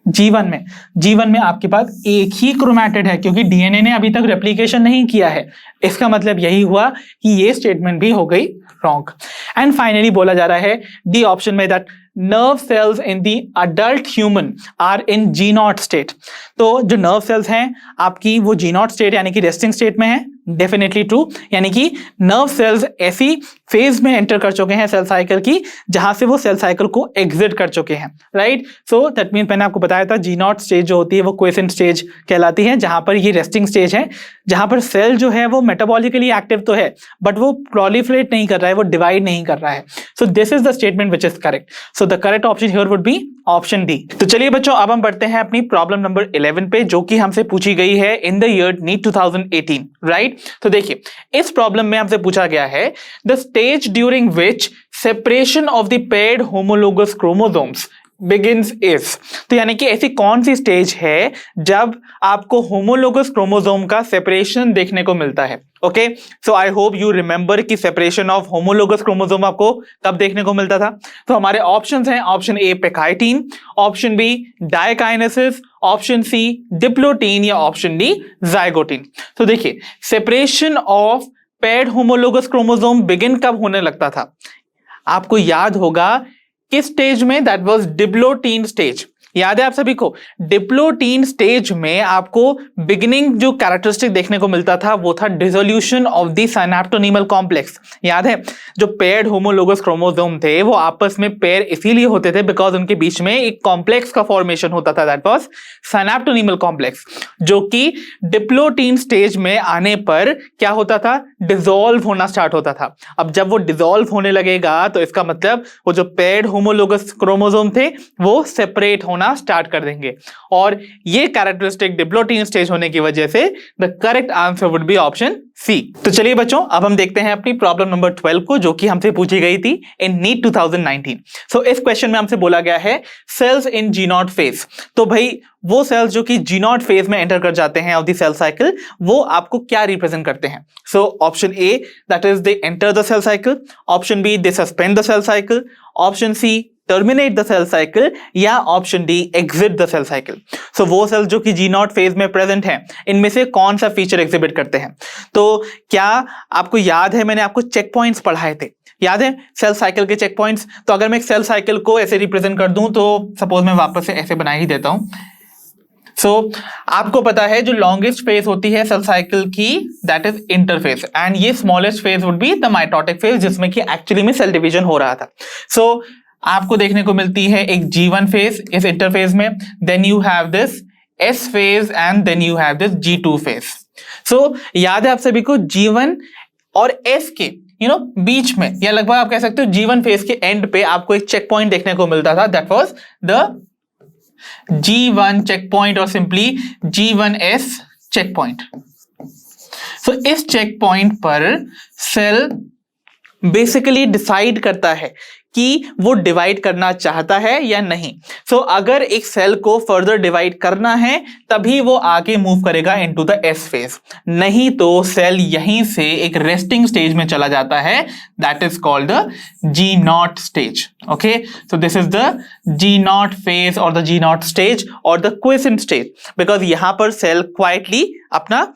G1 में आपके पास एक ही क्रोमैटिड है, क्योंकि डीएनए ने अभी तक रेप्लिकेशन नहीं किया है. इसका मतलब यही हुआ कि ये स्टेटमेंट भी हो गई रॉन्ग. एंड फाइनली बोला जा रहा है डी ऑप्शन में that nerve cells in the adult human are in G0 state. तो जो नर्व सेल्स हैं आपकी वो G0 स्टेट यानी कि रेस्टिंग स्टेट में है, डेफिनेटली ट्रू, यानी कि नर्व सेल्स ऐसी फेज में एंटर कर चुके हैं सेल साइकिल की जहां से वो सेल साइकिल को एग्जिट कर चुके हैं, राइट. सो दैट मीन मैंने आपको बताया था G0 स्टेज जो होती है वो क्वेसेंट स्टेज कहलाती है, जहां पर ये रेस्टिंग स्टेज है, जहां पर सेल जो है वो मेटाबॉलिकली एक्टिव तो है बट वो प्रोलिफरेट नहीं कर रहा है, वो डिवाइड नहीं कर रहा है. So this is the statement which is correct. So the correct option here would be option D. तो चलिए बच्चों, अब हम बढ़ते हैं अपनी प्रॉब्लम नंबर 11 पे, जो कि हमसे पूछी गई है in the year NEET 2018, right. तो देखिए, इस प्रॉब्लम में हमसे पूछा गया है the stage during which separation of the paired homologous chromosomes begins is. तो यानी कि ऐसी कौन सी स्टेज है जब आपको होमोलोगस क्रोमोसोम का सेपरेशन देखने को मिलता है. Okay, so I hope you remember कि सेपरेशन ऑफ होमोलोगस क्रोमोसोम आपको कब देखने को मिलता था. तो हमारे ऑप्शंस हैं, option A pachytene, option B diakinesis, option C diplotene या ऑप्शन डी जाइगोटीन. तो देखिए, separation of paired homologous chromosome begin कब होने लगता था? आपको याद होगा किस स्टेज में? That was diplotene stage. याद है आप सभी को? डिप्लोटीन स्टेज में आपको बिगिनिंग जो कैरेक्टरिस्टिक देखने को मिलता था वो था डिसोल्यूशन ऑफ द सिनेप्टोनीमल कॉम्प्लेक्स. याद है, जो पेयर्ड होमोलोगस क्रोमोसोम थे वो आपस में पेयर इसीलिए होते थे बिकॉज उनके बीच में एक कॉम्प्लेक्स का फॉर्मेशन होता था, दैट वाज सिनेप्टोनीमल कॉम्प्लेक्स, जो कि डिप्लोटीन स्टेज में आने पर क्या होता था? डिसॉल्व होना स्टार्ट होता था. अब जब वो डिसॉल्व होने लगेगा तो इसका मतलब वो जो पेयर्ड होमोलोगस क्रोमोसोम थे वो सेपरेट होना स्टार्ट कर देंगे, और ये कैरेक्टरिस्टिक डिप्लोटीन स्टेज होने की वजह से the correct answer would be option C. तो चलिए बच्चों, अब हम देखते हैं अपनी प्रॉब्लम नंबर 12 को, जो कि हमसे पूछी गई थी इन नीट 2019. सो इस क्वेश्चन में हमसे बोला गया है सेल्स इन G0 फेज. तो भाई वो सेल्स जो कि G0 फेज में एंटर कर जाते हैं ऑफ द सेल साइकिल, वो आपको क्या रिप्रेजेंट करते हैं? So option A that is they enter the cell cycle, option B they suspend the cell cycle, option C terminate the cell cycle, या option D exit the cell cycle. So वो सेल्स जो कि G0 फेज में प्रेजेंट हैं, इनमें से कौन सा फीचर एग्जिबिट करते हैं? तो क्या आपको याद है मैंने आपको चेक पॉइंट्स पढ़ाए थे? याद है सेल साइकिल के चेक पॉइंट्स? तो अगर मैं एक सेल साइकिल को ऐसे रिप्रेजेंट कर दूं, तो सपोज मैं वापस से ऐसे बना ही देता हूं. सो आपको पता है जो लॉन्गेस्ट फेज होती है सेल साइकिल की, दैट इज इंटरफेज, एंड ये smallest phase would be the mitotic phase, जिसमें कि एक्चुअली में सेल डिवीजन हो रहा था. सो आपको देखने को मिलती है एक G1 फेज इस इंटरफेज में, then you have this S phase and then you have this G2 phase. So याद है आप सभी को G1 और S के बीच में, या लगभग आप कह सकते हो G1 फेज के एंड पे आपको एक चेक पॉइंट देखने को मिलता था, that was the G1 checkpoint और सिंपली G1S चेक पॉइंट. सो इस चेक पॉइंट पर सेल बेसिकली डिसाइड करता है कि वो डिवाइड करना चाहता है या नहीं. सो अगर एक सेल को फर्दर डिवाइड करना है तभी वो आगे मूव करेगा इनटू द एस फेज, नहीं तो सेल यहीं से एक रेस्टिंग स्टेज में चला जाता है, that is called the G0 stage. Okay, so this is the G0 phase और द G0 स्टेज और द क्वेसेंट स्टेज, बिकॉज यहां पर सेल क्वाइटली अपना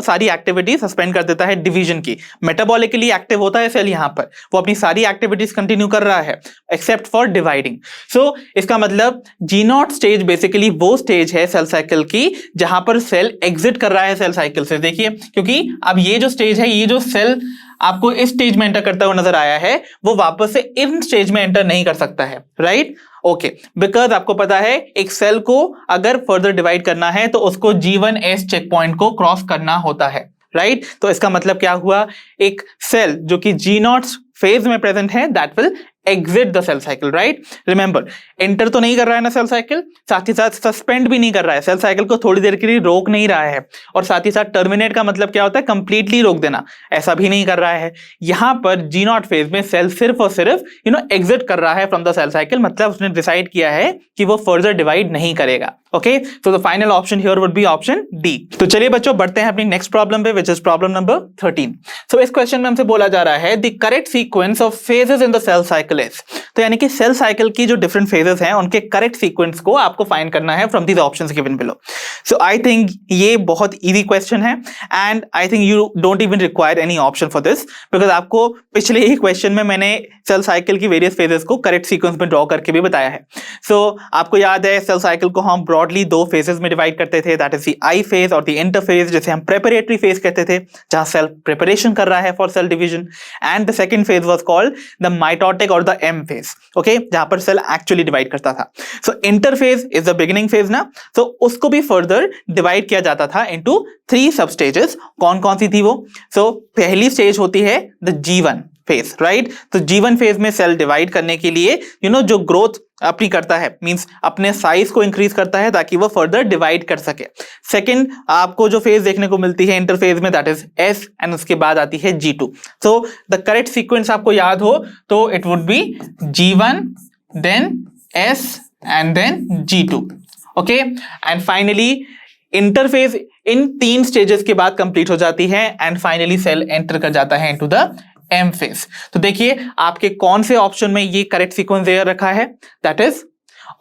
सारी एक्टिविटी सस्पेंड कर देता है डिवीजन की. मेटाबॉलिकली एक्टिव होता है सेल, यहां पर वो अपनी सारी एक्टिविटीज कंटिन्यू कर रहा है एक्सेप्ट फॉर डिवाइडिंग. सो इसका मतलब G0 स्टेज बेसिकली वो स्टेज है सेल साइकिल की जहां पर सेल एग्जिट कर रहा है सेल साइकिल से. देखिए, क्योंकि अब ये जो स्टेज है, ये जो सेल आपको इस स्टेज में एंटर करता हुआ नजर आया है, वो वापस से इन स्टेज में एंटर नहीं कर सकता है, राइट? ओके, बिकॉज आपको पता है एक सेल को अगर फर्दर डिवाइड करना है तो उसको G1S चेक पॉइंट को क्रॉस करना होता है, राइट? तो इसका मतलब क्या हुआ, एक सेल जो कि G0 फेज में प्रेजेंट है that will exit the cell cycle, right? Remember, enter तो नहीं कर रहा है ना सेल साइकिल, साथ ही साथ सस्पेंड भी नहीं कर रहा है, सेल साइकिल को थोड़ी देर के लिए रोक नहीं रहा है, और साथ ही साथ टर्मिनेट का मतलब क्या होता है, कंप्लीटली रोक देना, ऐसा भी नहीं कर रहा है. यहां पर G0 फेज में सेल सिर्फ और सिर्फ एग्जिट कर रहा है फ्रॉम द सेल साइकिल, मतलब उसने डिसाइड किया है कि वो फर्दर डिवाइड नहीं करेगा. Okay, so the final option here would be option D. तो चलिए बच्चों, बढ़ते हैं अपनी नेक्स्ट प्रॉब्लम पे, विच इज प्रॉब्लम नंबर 13. सो इस क्वेश्चन में हमसे बोला जा रहा है the correct sequence of phases in the cell cycle cycle is. तो यानी कि सेल साइकिल की जो डिफरेंट फेजेस हैं उनके करेक्ट सीक्वेंस को आपको फाइंड करना है from these options given below. So I think ये बहुत इजी क्वेश्चन है and I think you don't even require any option for this, because आपको पिछले ही क्वेश्चन में मैंने सेल साइकिल की वेरियस फेजेस को करेक्ट सीक्वेंस में ड्रॉ करके भी बताया है। सो आपको याद है सेल साइकिल को हम ब्रॉडली दो फेजेस में डिवाइड करते थे, that is the I phase और द इंटर फेज, जिसे हम प्रेपरेटरी फेज कहते थे, जहां सेल प्रिपरेशन कर रहा है for cell division, and the second phase was called the mitotic और द एम फेज, ओके, जहां पर सेल एक्चुअली डिवाइड करता था। So interphase is the beginning phase ना, तो उसको भी फर्दर डिवाइड किया जाता था इनटू 3 सब स्टेजेस। कौन कौन सी थी वो? सो पहली स्टेज होती है द G1 फेज, राइट? तो G1 फेज में सेल डिवाइड करने के लिए जो ग्रोथ अपनी करता है, मींस अपने साइज को इंक्रीज करता है ताकि वो फर्दर डिवाइड कर सके। सेकंड आपको जो फेज देखने को मिलती है इंटरफेज में, दैट इज S, एंड उसके बाद आती है G2। So the correct sequence आपको याद हो तो it would be G1 then S and then G2, okay. And finally interphase in 3 stages के बाद कंप्लीट हो जाती है एंड फाइनली सेल एंटर कर जाता है इनटू द एम फेज। तो देखिए आपके कौन से ऑप्शन में ये करेक्ट सीक्वेंस दे रखा है, that is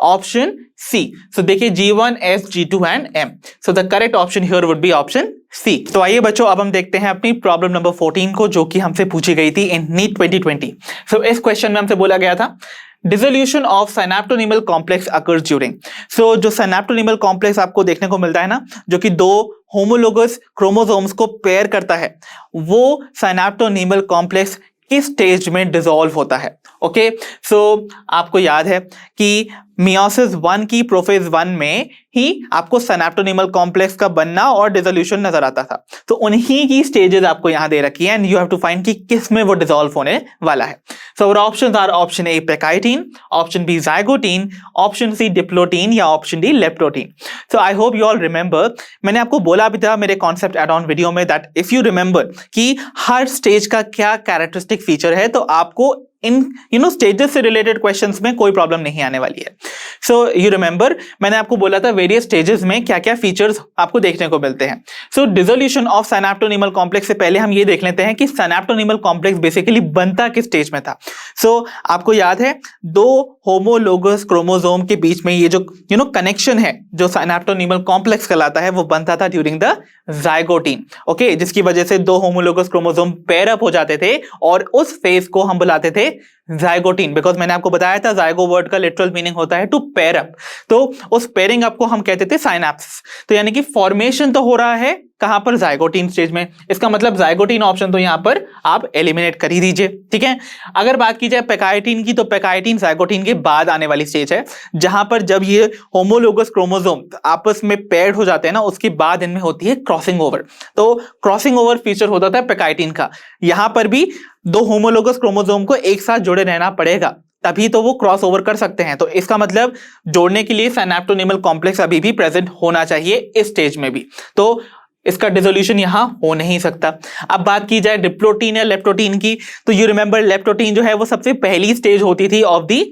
option C. So देखिए G1, S, G2 and M। So the correct option here would be option C. तो आइए बच्चों अब हम देखते हैं अपनी प्रॉब्लम नंबर 14 को, जो कि हमसे पूछी गई थी इन नीट 2020। सो इस क्वेश्चन में हमसे बोला गया था dissolution of synaptonemal complex occurs during. So जो सिनैप्टोनीमल कॉम्प्लेक्स आपको देखने को मिलता है ना, जो कि 2 होमोलोगस क्रोमोसोम्स को पेयर करता है, वो सिनैप्टोनीमल कॉम्प्लेक्स किस स्टेज में डिसॉल्व होता है, ओके। सो आपको याद है कि मियोसिस 1 की प्रोफेज 1 में ही आपको सिनैप्टोनीमल कॉम्प्लेक्स का बनना और डिसोल्यूशन नजर आता था। तो उन्हीं की स्टेजेस आपको यहां दे रखी है and you have to find कि किस में वो डिसॉल्व होने वाला है। So our options are option A pachytene, option B zygotene, option C diplotene या option D leptotene. So I hope you all remember, मैंने आपको बोला भी था मेरे कॉन्सेप्ट एड ऑन वीडियो में दैट इफ यू रिमेंबर कि हर स्टेज का क्या कैरेक्टरिस्टिक फीचर है, तो आपको इन स्टेजेस से रिलेटेड क्वेश्चंस में कोई प्रॉब्लम नहीं आने वाली है। सो यू रिमेंबर मैंने आपको बोला था वेरियस स्टेजेस में क्या क्या फीचर्स आपको देखने को मिलते हैं। सो डिसोल्यूशन ऑफ सिनैप्टोनीमल कॉम्प्लेक्स से पहले हम ये देख लेते हैं कि सिनैप्टोनीमल कॉम्प्लेक्स बेसिकली बनता किस स्टेज में था। सो आपको याद है 2 होमोलोगस क्रोमोसोम के बीच में ये जो कनेक्शन है, जो सिनैप्टोनीमल कॉम्प्लेक्स कहलाता है, वो बनता था ड्यूरिंग द जाइगोटिन, ओके, जिसकी वजह से 2 होमोलोगस क्रोमोसोम पेयर अप हो जाते थे और उस फेज को हम बुलाते थे जाइगोटिन, बिकॉज मैंने आपको बताया था जाइगो वर्ड का लिटरल मीनिंग होता है टू पेयर अप। तो उस पेयरिंग अप को हम कहते थे साइनेप्सिस। तो यानी कि फॉर्मेशन तो हो रहा है कहां पर, जाइगोटिन स्टेज में। इसका मतलब जाइगोटिन ऑप्शन तो यहां पर आप एलिमिनेट कर ही दीजिए, ठीक है। अगर बात की जाए पेकाइटिन की, तो पेकाइटिन जाइगोटिन के बाद आने वाली स्टेज है, जहां पर जब ये होमोलोगस क्रोमोसोम आपस में पेयर्ड हो जाते हैं ना, उसके बाद इनमें होती है क्रॉसिंग ओवर। तो क्रॉसिंग ओवर फीचर होता था पेकाइटिन का। यहां पर भी 2 होमोलोगस क्रोमोसोम को एक साथ जोड़े रहना पड़ेगा, तभी तो वो क्रॉस ओवर कर सकते हैं। तो इसका मतलब जोड़ने के लिए सिनैप्टोनीमल कॉम्प्लेक्स अभी भी प्रेजेंट होना चाहिए इस स्टेज में भी, तो इसका डिसोल्यूशन यहां हो नहीं सकता। अब बात की जाए डिप्लोटिन या लेप्टोटिन की, तो यू रिमेंबर लेप्टोटिन जो है वो सबसे पहली स्टेज होती थी of the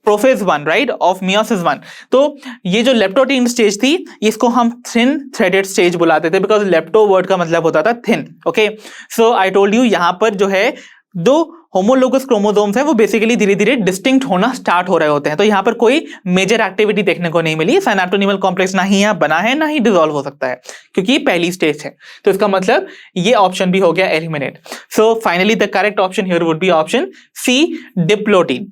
prophase 1, right, of meiosis 1। तो ये जो लेप्टोटिन स्टेज थी, इसको हम थिन थ्रेडेड स्टेज बुलाते थे, बिकॉज लेप्टो वर्ड का मतलब होता था thin, okay. So I told you यहां पर जो है 2 होमोलोगस क्रोमोसोम्स हैं, वो बेसिकली धीरे धीरे डिस्टिंक्ट होना स्टार्ट हो रहे होते हैं। तो यहां पर कोई मेजर एक्टिविटी देखने को नहीं मिली। सिनैप्टोनीमल कॉम्प्लेक्स ना ही यहां बना है, ना ही डिसॉल्व हो सकता है, क्योंकि पहली स्टेज है। तो इसका मतलब ये ऑप्शन भी हो गया eliminate. So finally the correct option here would be option C, diplotene.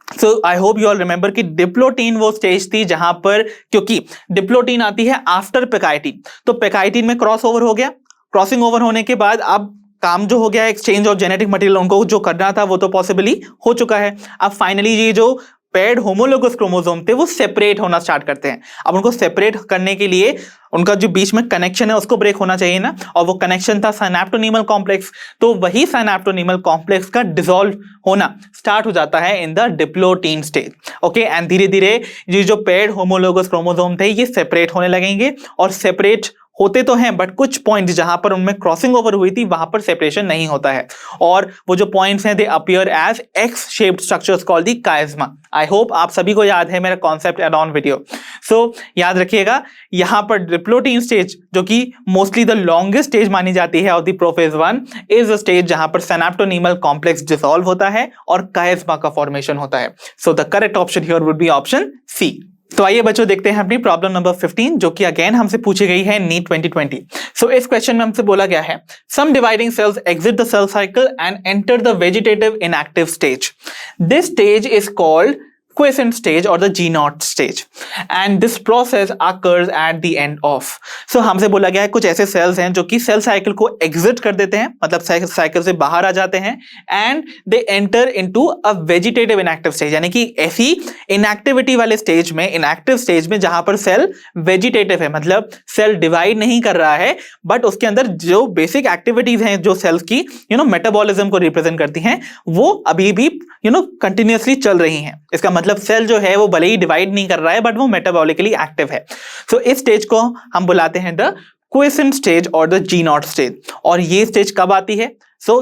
So I hope you all remember कि डिप्लोटिन वो स्टेज थी जहां पर, क्योंकि डिप्लोटिन आती है आफ्टर पेकाइटिन, तो पेकाइटिन में क्रॉस ओवर हो गया। क्रॉसिंग ओवर होने के बाद अब काम जो हो गया एक्सचेंज ऑफ जेनेटिक मटेरियल, उनको जो करना था वो तो पॉसिबली हो चुका है। अब फाइनली ये जो पेयर्ड होमोलोगस क्रोमोसोम थे वो सेपरेट होना स्टार्ट करते हैं। अब उनको सेपरेट करने के लिए उनका जो बीच में कनेक्शन है उसको ब्रेक होना चाहिए ना, और वो कनेक्शन था सिनैप्टोनीमल कॉम्प्लेक्स। तो वही सिनैप्टोनीमल कॉम्प्लेक्स का डिसॉल्व होना स्टार्ट हो जाता है in the diplotene stage, okay. And धीरे धीरे ये जो पेयर्ड होमोलोगस क्रोमोसोम थे ये सेपरेट होने लगेंगे, और सेपरेट होते तो हैं बट कुछ पॉइंट जहां पर उनमें क्रॉसिंग ओवर हुई थी वहां पर सेपरेशन नहीं होता है, और वो जो पॉइंट्स हैं they appear as X shaped structures called the chiasma. I hope आप सभी को याद है मेरा कॉन्सेप्ट अराउंड वीडियो। सो याद रखिएगा, यहां पर डिप्लोटीन स्टेज जो कि मोस्टली द लॉन्गेस्ट स्टेज मानी जाती है of the prophase 1 is the stage जहां पर सिनेप्टोनीमल कॉम्प्लेक्स डिसॉल्व होता है और काइज़्मा का फॉर्मेशन होता है। So the correct option here would be option C. तो आइए बच्चों देखते हैं अपनी प्रॉब्लम नंबर 15 जो कि अगेन हमसे पूछी गई है नीट 2020। सो इस क्वेश्चन में हमसे बोला गया है some dividing cells exit the cell cycle and enter the vegetative inactive stage. This stage is called quiescent stage or the G0 stage and this process occurs at the end of। so हमसे बोला गया है कुछ ऐसे सेल्स हैं जो कि सेल साइकिल को एग्जिट कर देते हैं, मतलब साइकिल से बाहर आ जाते हैं, and they enter into a vegetative inactive stage, यानी कि ऐसी इनएक्टिविटी वाले स्टेज में, इनएक्टिव स्टेज में जहां पर सेल वेजिटेटिव है, मतलब सेल डिवाइड नहीं कर रहा है बट उसके अंदर जो बेसिक एक्टिविटीज हैं जो सेल्स की मेटाबॉलिज्म को रिप्रेजेंट करती हैं वो अभी भी कंटिन्यूअसली चल रही हैं। इसका मतलब सेल जो है वो भले ही डिवाइड नहीं कर रहा है बट वो मेटाबॉलिकली एक्टिव है। सो इस स्टेज को हम बुलाते हैं द क्वेसेंट स्टेज और द G0 स्टेज। और ये स्टेज कब आती है?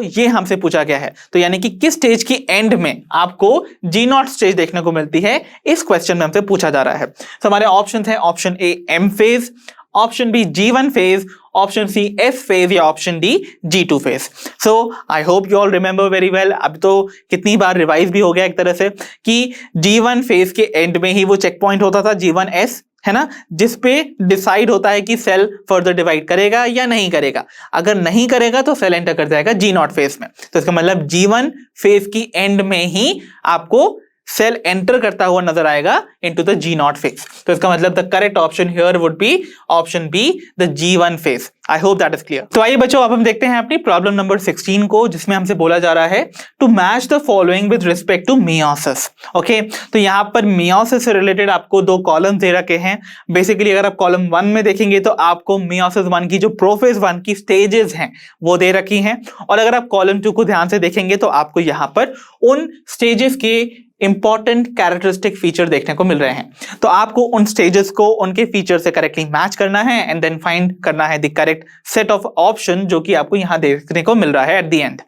ये हमसे पूछा गया है, तो यानी कि किस स्टेज की एंड में आपको G0 स्टेज देखने को मिलती है, इस क्वेश्चन में हमसे पूछा जा रहा है। हमारे ऑप्शन है option A M phase, option B G1 phase, option C S phase या option D G2 phase. So I hope you all remember very well. अब तो कितनी बार रिवाइज भी हो गया एक तरह से कि G1 फेज के एंड में ही वो चेक पॉइंट होता था G1S, है ना, जिसपे डिसाइड होता है कि सेल फर्दर डिवाइड करेगा या नहीं करेगा। अगर नहीं करेगा तो सेल एंटर कर जाएगा G0 फेज में। तो इसका मतलब G1 फेज की एंड में ही आपको सेल एंटर करता हुआ नजर आएगा इनटू द G0 फेज। तो इसका मतलब the correct option here would be option be the G1 phase. I hope that is clear. तो आइए बच्चों अब हम देखते हैं अपनी प्रॉब्लम नंबर 16 को, जिसमें हमसे बोला जा रहा है to match the following with respect to meiosis. Okay, तो यहाँ पर मियोसिस से रिलेटेड आपको दो कॉलम दे रखे हैं। बेसिकली अगर आप कॉलम 1 में देखेंगे तो आपको मियोसिस 1 की जो प्रोफेज 1 की स्टेजेस हैं वो दे रखी हैं, और अगर आप कॉलम 2 को ध्यान से देखेंगे तो आपको यहाँ पर उन स्टेजेस के इंपॉर्टेंट कैरेक्टरिस्टिक फीचर देखने को मिल रहे हैं। तो आपको उन स्टेजेस को उनके फीचर से करेक्टली मैच करना है एंड देन फाइंड करना है the correct set of option जो कि आपको यहां देखने को मिल रहा है एट द एंड।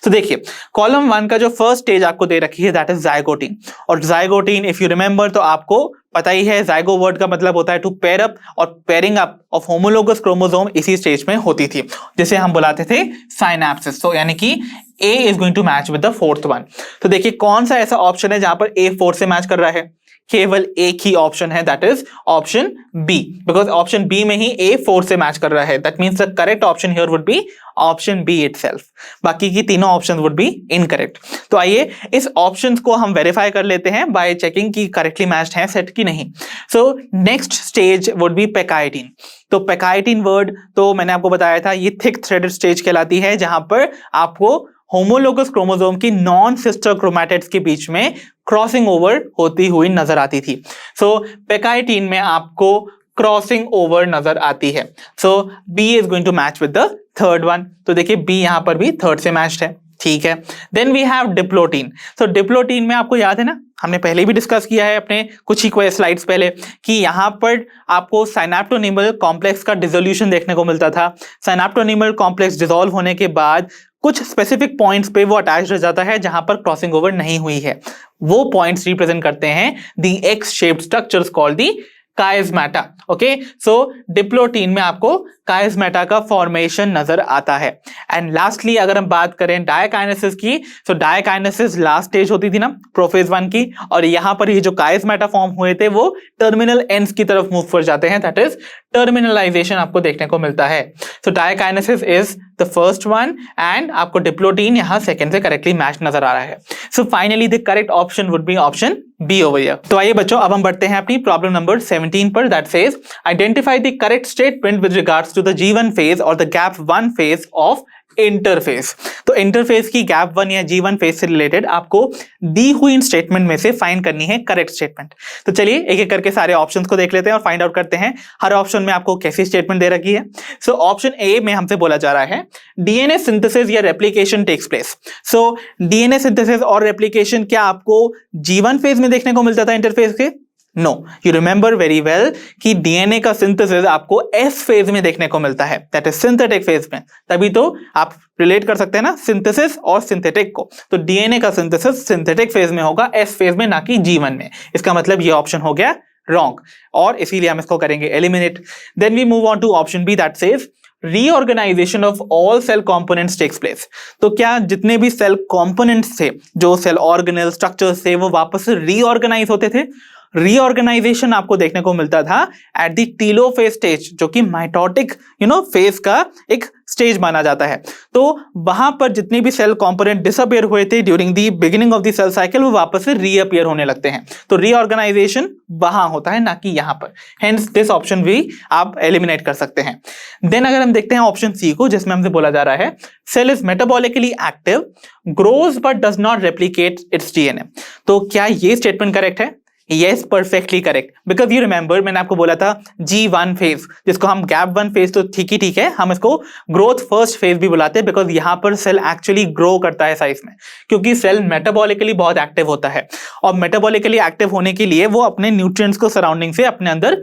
तो देखिए कॉलम 1 का जो फर्स्ट स्टेज आपको दे रखी है दैट इज जाइगोटीन, और जाइगोटीन इफ यू रिमेंबर तो आपको पता ही है जाइगो वर्ड का मतलब होता है टू पेयर अप, और pairing up of homologous chromosome इसी स्टेज में होती थी जिसे हम बुलाते थे साइनेप्सिस। तो यानी कि A is going to match with the fourth one। तो देखिए कौन सा ऐसा ऑप्शन है जहां पर A 4 से मैच कर रहा है? केवल एक ही ऑप्शन है that is option B, because option B में ही A 4 से मैच कर रहा है। That means the correct option here would be option B itself. बाकी की तीनों ऑप्शन वुड बी इनकरेक्ट। तो आइए इस ऑप्शन को हम वेरीफाई कर लेते हैं बाय चेकिंग की करेक्टली मैच्ड है सेट की नहीं। So next stage would be pachytene. तो पेकाइटिन वर्ड तो मैंने आपको बताया था ये थिक थ्रेडेड स्टेज कहलाती है, जहां पर आपको होमोलोगस क्रोमोसोम की नॉन सिस्टर क्रोमैटिड्स के बीच में क्रॉसिंग ओवर होती हुई नजर आती थी। सो पेकाइटिन में आपको क्रॉसिंग ओवर नजर आती है। So B is going to match with the third one. तो देखिए बी यहां पर भी थर्ड से मैच्ड है, ठीक है। Then we have diplotene. So diplotene में आपको याद है ना, हमने पहले भी डिस्कस किया है अपने कुछ ही स्लाइड्स पहले कि यहां पर आपको साइनेप्टोनीमल कॉम्प्लेक्स का डिसोल्यूशन देखने को मिलता था। साइनेप्टोनीमल कॉम्प्लेक्स डिसॉल्व होने के बाद कुछ स्पेसिफिक पॉइंट्स पे वो अटैच रह जाता है जहां पर क्रॉसिंग ओवर नहीं हुई है। वो पॉइंट्स रिप्रेजेंट करते हैं the X shaped structures called the chiasmata. Okay, so diplotene में आपको काइज़मेटा का फॉर्मेशन नजर आता है। एंड लास्टली अगर हम बात करें डायकाइनेसिस की, तो डायकाइनेसिस लास्ट स्टेज होती थी ना प्रोफेज 1 की, और यहां पर ये जो काइज़मेटा फॉर्म हुए थे वो टर्मिनल एंड्स की तरफ मूव कर जाते हैं, दैट इज टर्मिनलाइजेशन आपको देखने को मिलता है। So diakinesis is the first one and आपको डिप्लोटीन यहां सेकंड से करेक्टली मैच नजर आ रहा है। So finally the correct option would be option B over here. तो आइए बच्चों अब हम बढ़ते हैं अपनी प्रॉब्लम नंबर 17 पर, that says identify the correct statement with regards to the G1 phase और the gap 1 phase of interface. तो इंटरफेस की गैप 1 या G1 फेज से रिलेटेड आपको दी हुई इन स्टेटमेंट में से फाइंड करनी है करेक्ट स्टेटमेंट। तो चलिए एक एक करके सारे ऑप्शंस को देख लेते हैं और फाइंड आउट करते हैं हर ऑप्शन में आपको कैसी स्टेटमेंट दे रखी है। सो ऑप्शन ए में हमसे बोला जा रहा है डीएनए सिंथेसिस या replication takes place. So DNA synthesis और रेप्लिकेशन क्या आपको G1 फेज में देखने को मिलता था इंटरफेस के? No, you remember very well कि डीएनए का सिंथेसिस आपको एस फेज में देखने को मिलता है, दैट इज सिंथेटिक फेज में। तभी तो आप रिलेट कर सकते हैं ना सिंथेसिस और सिंथेटिक को। तो डीएनए का सिंथेसिस सिंथेटिक फेज में होगा, एस फेज में, ना कि G1 में। इसका मतलब ये ऑप्शन हो गया रॉन्ग और इसीलिए हम इसको करेंगे eliminate. Then we move on to option B that says reorganisation of all cell components takes place. तो क्या जितने भी सेल कंपोनेंट्स थे, जो सेल ऑर्गेनेल स्ट्रक्चर्स थे, वो वापस से रीऑर्गेनाइज होते थे? रीऑर्गेनाइजेशन आपको देखने को मिलता था एट द टीलोफेज स्टेज, जो कि माइटोटिक फेज का एक स्टेज माना जाता है। तो वहां पर जितने भी सेल कंपोनेंट डिसअपियर हुए थे during the beginning of the cell cycle, वो वापस से रीअपियर होने लगते हैं। तो रीऑर्गेनाइजेशन वहां होता है, ना कि यहां पर। हेंस दिस ऑप्शन भी आप एलिमिनेट कर सकते हैं। देन अगर हम देखते हैं ऑप्शन सी को, जिसमें हमसे बोला जा रहा है cell is metabolically active, grows but does not replicate its DNA. तो क्या ये स्टेटमेंट करेक्ट है? Yes, perfectly correct. Because you remember मैंने आपको बोला था G1 फेज, जिसको हम गैप 1 फेज तो ठीक है, हम इसको ग्रोथ फर्स्ट फेज भी बुलाते हैं, बिकॉज यहां पर सेल एक्चुअली ग्रो करता है साइज में, क्योंकि सेल मेटाबॉलिकली बहुत एक्टिव होता है। और मेटाबॉलिकली एक्टिव होने के लिए वो अपने न्यूट्रिएंट्स को सराउंडिंग से अपने अंदर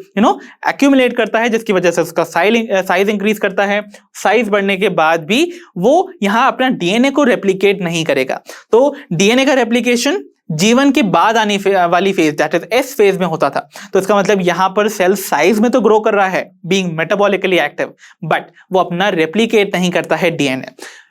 एक्यूमुलेट करता है, जिसकी वजह से उसका साइज इंक्रीज करता है। साइज बढ़ने के बाद भी वो यहां अपना डीएनए को रेप्लिकेट नहीं करेगा। तो डीएनए का रेप्लिकेशन G1 के बाद आने वाली phase, that is S phase में होता था। तो इसका मतलब यहां पर सेल साइज में तो ग्रो कर रहा है, बीइंग मेटाबॉलिकली एक्टिव, बट वो अपना रेप्लिकेट नहीं करता है डीएनए।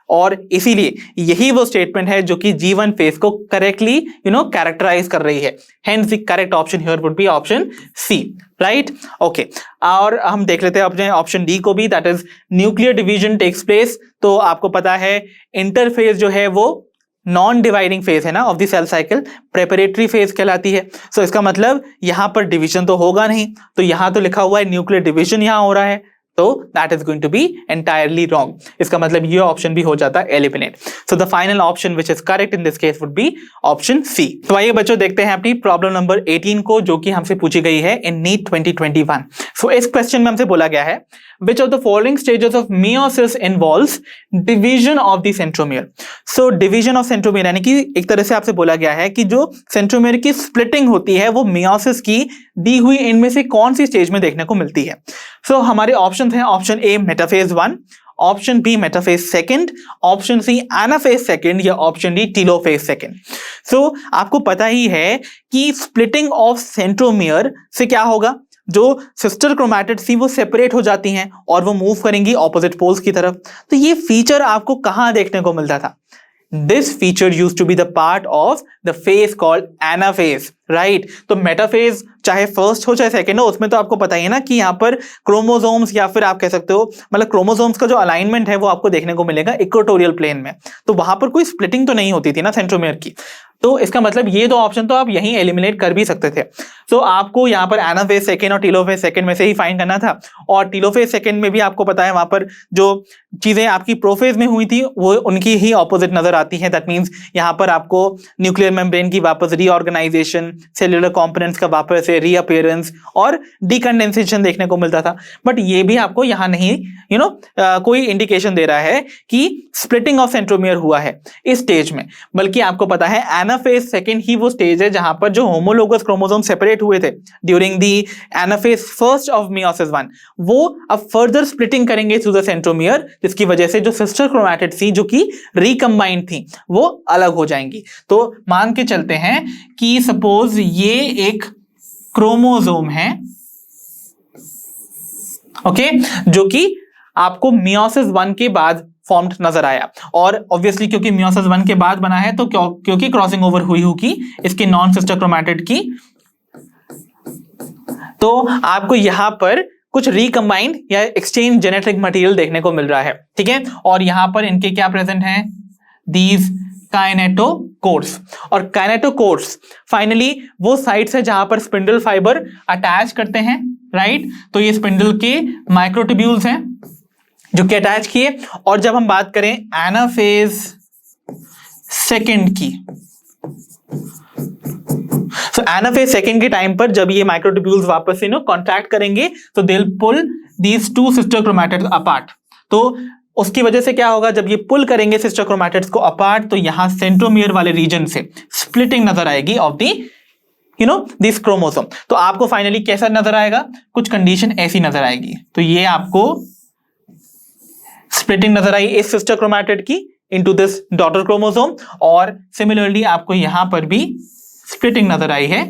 और इसीलिए यही वो स्टेटमेंट है जो कि G1 फेज को करेक्टली कैरेक्टराइज कर रही है। Hence the correct option here would be option C, right? Okay, और हम देख लेते हैं अपने ऑप्शन डी को भी, that is nuclear division takes place. तो आपको पता है इंटरफेज जो है वो नॉन डिवाइडिंग फेज है ना of the cell cycle, preparatory phase कहलाती है। सो इसका मतलब यहां पर डिवीजन तो होगा नहीं, तो यहां तो लिखा हुआ है न्यूक्लियर डिवीजन यहां हो रहा है, तो that is going to be entirely wrong. इसका मतलब ये ऑप्शन भी हो जाता है eliminate. So the final option which is correct in this case would be option C. तो आइए बच्चों देखते हैं अपनी प्रॉब्लम नंबर 18 को, जो कि हमसे पूछी गई है इन नीट 2021। सो इस क्वेश्चन में हमसे बोला गया है which of the following stages of meiosis involves division of the centromere। so division of centromere यानी कि एक तरह से आपसे बोला गया है कि जो सेंट्रोमियर की स्प्लिटिंग होती है वो मियोसिस की दी हुई इनमें से कौन सी स्टेज में देखने को मिलती है। सो हमारे ऑप्शन हैं option A metaphase 1, option B metaphase second, option C anaphase second, या option D telophase second. So आपको पता ही है कि स्प्लिटिंग ऑफ सेंट्रोमियर से क्या होगा, जो सिस्टर क्रोमैटिड्स थी वो सेपरेट हो जाती हैं और वो मूव करेंगी ऑपोजिट पोल्स की तरफ। तो ये फीचर आपको कहां देखने को मिलता था? This feature used to be the part of the phase called anaphase, right? तो मेटाफेज चाहे फर्स्ट हो चाहे सेकंड हो, उसमें तो आपको पता ही है ना कि यहाँ पर क्रोमोसोम्स, या फिर आप कह सकते हो मतलब क्रोमोसोम्स का जो अलाइनमेंट है वो आपको देखने को मिलेगा इक्वेटोरियल प्लेन में। तो वहां पर कोई स्प्लिटिंग तो नहीं होती थी ना सेंट्रोमियर की। तो इसका मतलब ये दो ऑप्शन तो आप यहीं एलिमिनेट कर भी सकते थे। तो आपको यहाँ पर एनाफेज सेकंड और टीलोफेज सेकंड में से ही फाइंड करना था। और टीलोफेज सेकंड में भी आपको पता है वहां पर जो चीजें आपकी प्रोफेज में हुई थी वो उनकी ही ऑपोजिट नजर आती है। दैट मीन्स यहाँ पर आपको न्यूक्लियर मेम्ब्रेन की वापस रीऑर्गेनाइजेशन, सेल्यूलर कंपोनेंट्स का वापस से रीअपियरेंस और डीकंडेंसेशन देखने को मिलता था। बट ये भी आपको यहाँ नहीं कोई इंडिकेशन दे रहा है कि स्प्लिटिंग ऑफ सेंट्रोमियर हुआ है इस स्टेज में, बल्कि आपको पता है एनाफेज सेकंड ही वो स्टेज है जहां पर जो होमोलोगस क्रोमोसोम सेपरेट हुए थे during the anaphase first of meiosis 1, वो अब फर्दर स्प्लिटिंग करेंगे थ्रू द सेंट्रोमियर, जिसकी वजह से जो सिस्टर क्रोमैटिड थी जो कि रिकंबाइंड थी वो अलग हो जाएंगी। तो मान के चलते हैं कि सपोज ये एक क्रोमोसोम है, ओके, जो कि आपको मियोसिस 1 के बाद फॉर्म्ड नजर आया। और ऑब्वियसली क्योंकि मियोसिस 1 के बाद बना है तो क्योंकि क्रॉसिंग ओवर हुई होगी इसके नॉन सिस्टर क्रोमैटिड की, तो आपको यहां पर कुछ रिकंबाइंड या एक्सचेंज जेनेटिक मटेरियल देखने को मिल रहा है, ठीक है। और यहां पर इनके क्या प्रेजेंट हैं, दीज काइनेटोकोर्स। और काइनेटोकोर्स फाइनली वो साइट्स है जहां पर स्पिंडल फाइबर अटैच करते हैं, राइट। तो ये स्पिंडल के माइक्रोट्यूब्यूल्स हैं जो कि अटैच किए। और जब हम बात करें एनाफेज सेकंड की, सो एनाफेज सेकंड के टाइम पर जब ये माइक्रोट्यूब्यूल्स वापस से कॉन्टैक्ट करेंगे तो they will pull these two sister chromatids apart. तो उसकी वजह से क्या होगा, जब ये पुल करेंगे सिस्टर क्रोमैटिड्स को अपार्ट तो यहां सेंट्रोमियर वाले रीजन से स्प्लिटिंग नजर आएगी ऑफ दी दिस क्रोमोसोम। तो आपको फाइनली कैसा नजर आएगा, कुछ कंडीशन ऐसी नजर आएगी। तो ये आपको स्प्लिटिंग नजर आई इस सिस्टर क्रोमैटिड की इनटू दिस डॉटर क्रोमोसोम, और सिमिलरली आपको यहां पर भी स्प्लिटिंग नजर आई है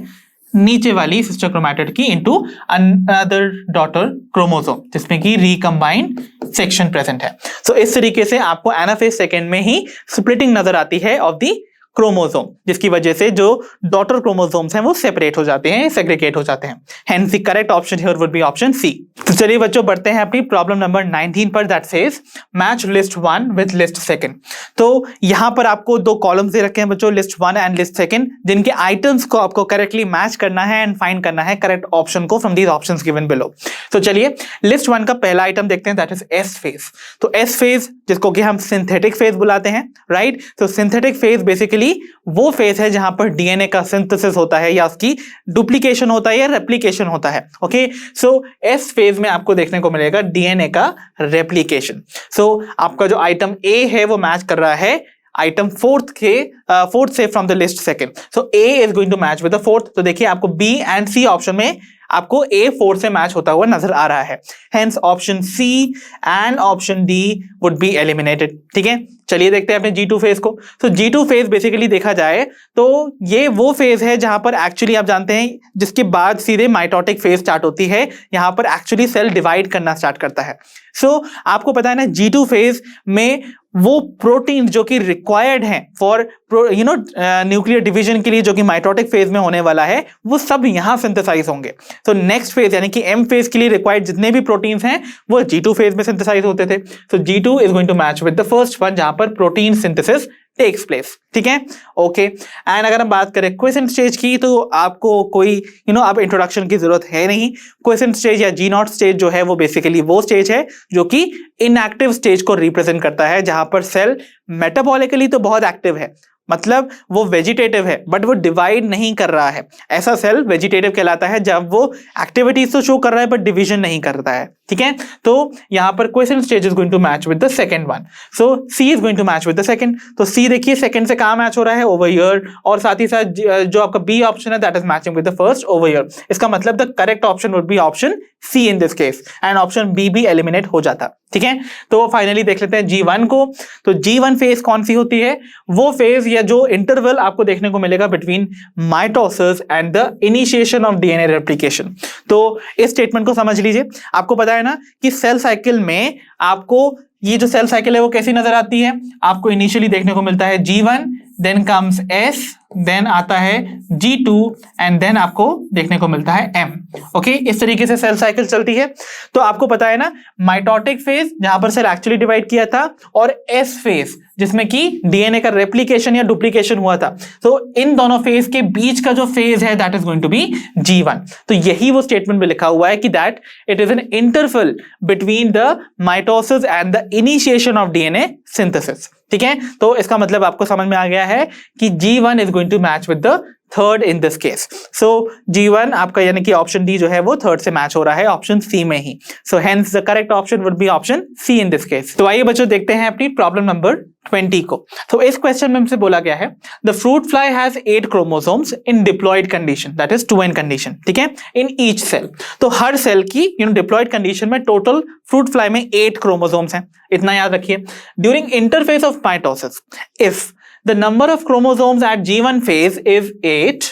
नीचे वाली सिस्टर क्रोमैटिड की इनटू अनदर डॉटर क्रोमोसोम, जिसमें कि रिकंबाइंड सेक्शन प्रेजेंट है। सो इस तरीके से आपको एनाफेज सेकेंड में ही स्प्लिटिंग नजर आती है ऑफ दी क्रोमोसोम, जिसकी वजह से जो डॉटर क्रोमोसोम्स हैं वो सेपरेट हो जाते हैं, सेग्रीगेट हो जाते हैं। Hence the correct option here would be option C. तो चलिए बच्चों बढ़ते हैं अपनी प्रॉब्लम नंबर 19 पर, that says match list 1 with list second. तो यहां पर आपको दो कॉलम्स दे रखे हैं बच्चों, लिस्ट 1 एंड लिस्ट सेकंड, जिनके आइटम्स को आपको करेक्टली मैच करना है एंड फाइंड करना है करेक्ट ऑप्शन को from these options given below. तो चलिए लिस्ट 1 का पहला आइटम देखते हैं, दैट इज एस फेज। तो एस फेज जिसको कि हम सिंथेटिक फेज बुलाते हैं, राइट। तो सिंथेटिक फेज बेसिकली वो फेज है जहां पर डीएनए का सिंथेसिस होता है या उसकी डुप्लीकेशन होता है या रेप्लिकेशन होता है। ओके, सो एस फेज में आपको देखने को मिलेगा डीएनए का रेप्लिकेशन। सो आपका जो आइटम ए है वो मैच कर रहा है आइटम फोर्थ से from the list second. So A is going to match with the fourth. तो देखिए आपको बी एंड सी ऑप्शन में आपको ए 4 से मैच होता हुआ नजर आ रहा है। Hence option C and option D would be eliminated. ठीक है, चलिए देखते हैं अपने G2 फेज को। तो G2 फेज बेसिकली देखा जाए तो ये वो फेज है जहां पर एक्चुअली आप जानते हैं जिसके बाद सीधे माइटोटिक फेज स्टार्ट होती है, यहां पर एक्चुअली सेल डिवाइड करना स्टार्ट करता है। सो आपको पता है ना G2 फेज में वो प्रोटीन जो कि रिक्वायर्ड हैं फॉर न्यूक्लियर डिवीजन के लिए, जो कि माइटोटिक फेज में होने वाला है, वो सब यहां सिंथेसाइज होंगे। तो नेक्स्ट फेज यानी कि M फेज के लिए रिक्वायर्ड जितने भी प्रोटीन्स हैं वो G2 फेज में सिंथेसाइज होते थे। So G2 is going to match with the first one जहां पर प्रोटीन सिंथेसिस टेक्स प्लेस। ठीक है, ओके। एंड अगर हम बात करें क्वेश्चन स्टेज की, तो आपको कोई अब इंट्रोडक्शन की जरूरत है नहीं। क्वेश्चन स्टेज या G0 स्टेज जो है वो बेसिकली वो स्टेज है जो कि इनएक्टिव स्टेज को रिप्रेजेंट करता है, जहां पर सेल मेटाबॉलिकली तो बहुत एक्टिव है, मतलब वो वेजिटेटिव है बट वो डिवाइड नहीं कर रहा है। ऐसा सेल वेजिटेटिव कहलाता है जब वो एक्टिविटीज तो शो कर रहा है बट डिवीजन नहीं करता है। ठीक है, तो यहां पर question stage is going to match with the second one. So C is going to match with the second. तो सी देखिए सेकंड से कहां मैच हो रहा है, ओवर हियर, और साथ ही साथ जो आपका बी ऑप्शन है that is matching with the first over here. इसका मतलब the correct option would be option C in this case, and option B भी एलिमिनेट हो जाता। ठीक है, तो फाइनली देख लेते हैं G1 को। तो G1 फेज कौन सी होती है, वो फेज या जो इंटरवल आपको देखने को मिलेगा between mitosis and the initiation of DNA replication. तो इस स्टेटमेंट को समझ लीजिए। आपको पता है ना कि सेल साइकिल में आपको ये जो सेल साइकिल है वो कैसी नजर आती है, आपको इनिशियली देखने को मिलता है G1, then comes S, then आता है G2 एंड देन आपको देखने को मिलता है M। ओके, इस तरीके से सेल साइकिल चलती है। तो आपको पता है ना माइटोटिक फेज जहां पर सेल एक्चुअली डिवाइड किया था, और S फेज जिसमें कि डीएनए का रेप्लिकेशन या डुप्लीकेशन हुआ था। तो इन दोनों फेज के बीच का जो फेज है that is going to be G1। तो यही वो स्टेटमेंट में लिखा हुआ है कि that it is an interval between the mitosis and the initiation of DNA synthesis. ठीक है, तो इसका मतलब आपको समझ में आ गया है कि G1 is going to match with the third in this case. So G1 आपका यानी कि ऑप्शन डी जो है वो थर्ड से मैच हो रहा है ऑप्शन सी में ही। So hence the correct option would be option C in this case. तो आइए बच्चों देखते हैं अपनी प्रॉब्लम नंबर 20 को। तो इस क्वेश्चन में हमसे बोला गया है the fruit fly has 8 chromosomes in diploid condition, that is 2n condition. ठीक है, इन ईच सेल। तो हर सेल की डिप्लॉयड कंडीशन में टोटल फ्रूट फ्लाई में 8 क्रोमोसोम्स हैं, इतना याद रखिए। During interphase of mitosis if the number of chromosomes at G1 phase is 8,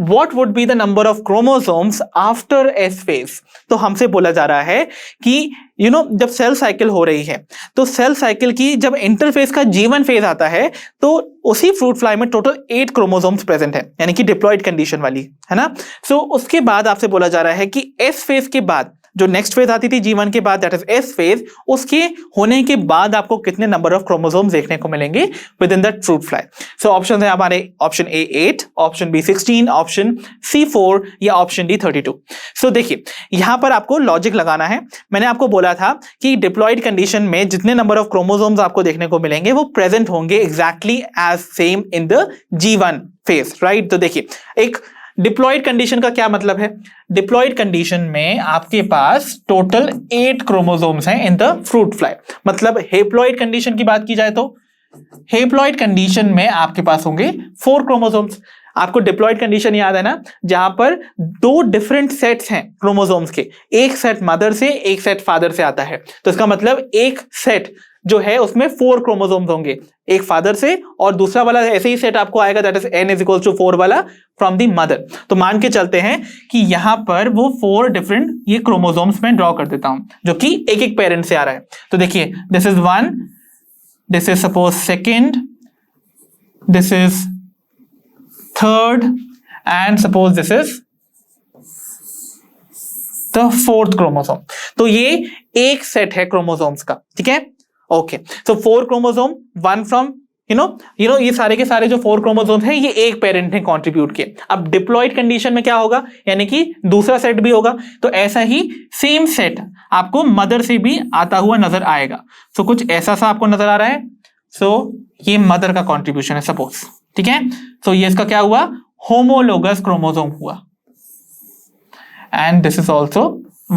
what would be the number of chromosomes after S phase? तो हमसे बोला जा रहा है कि जब सेल साइकिल हो रही है तो सेल साइकिल की जब इंटरफेस का G1 फेज आता है तो उसी फ्रूट फ्लाई में टोटल 8 क्रोमोसोम्स प्रेजेंट है, यानी कि डिप्लॉयड कंडीशन वाली, है ना। सो उसके बाद आपसे बोला जा रहा है कि S फेज के बाद जो नेक्स्ट फेज आती थी G1 के बाद दैट इज S फेज, उसके होने के बाद आपको कितने नंबर ऑफ क्रोमोसोम्स देखने को मिलेंगे with in that fruit fly. So option है हमारे option A 8, option B 16, option C 4 या ऑप्शन डी 32। सो देखिए यहां पर आपको लॉजिक लगाना है। मैंने आपको बोला था कि डिप्लॉयड कंडीशन में जितने नंबर ऑफ क्रोमोसोम्स आपको देखने को मिलेंगे वो प्रेजेंट होंगे exactly as same in the G1 phase, right. तो देखिए एक डिप्लॉयड कंडीशन का क्या मतलब है, डिप्लॉयड कंडीशन में आपके पास टोटल 8 क्रोमोसोम्स हैं इन द फ्रूट फ्लाई। मतलब हेप्लॉयड कंडीशन की बात की जाए तो हेप्लॉयड कंडीशन में आपके पास होंगे 4 क्रोमोसोम्स। आपको डिप्लॉयड कंडीशन याद है ना, जहां पर दो डिफरेंट सेट्स हैं क्रोमोसोम्स के, एक सेट मदर से एक सेट फादर से आता है। तो इसका मतलब एक सेट जो है उसमें 4 क्रोमोसोम्स होंगे, एक फादर से, और दूसरा वाला ऐसे ही सेट आपको आएगा दैट इज n=4 वाला फ्रॉम द मदर। तो मान के चलते हैं कि यहां पर वो 4 डिफरेंट ये क्रोमोसोम्स में ड्रॉ कर देता हूं जो कि एक एक पेरेंट से आ रहा है। तो देखिए this is 1, this is suppose second, this is third, and suppose this is the 4th chromosome. तो ये एक सेट है क्रोमोसोम्स का, ठीक है। Okay, so 4 chromosome, 1 from you know ये सारे के सारे जो 4 क्रोमोसोम्स हैं ये एक पेरेंट ने कंट्रीब्यूट किए। अब डिप्लॉयड कंडीशन में क्या होगा, यानी कि दूसरा सेट भी होगा, तो ऐसा ही सेम सेट आपको मदर से भी आता हुआ नजर आएगा। सो कुछ ऐसा सा आपको नजर आ रहा है। सो ये मदर का कंट्रीब्यूशन है सपोज, ठीक है। सो ये इसका क्या हुआ, होमोलोगस क्रोमोसोम हुआ, and this is also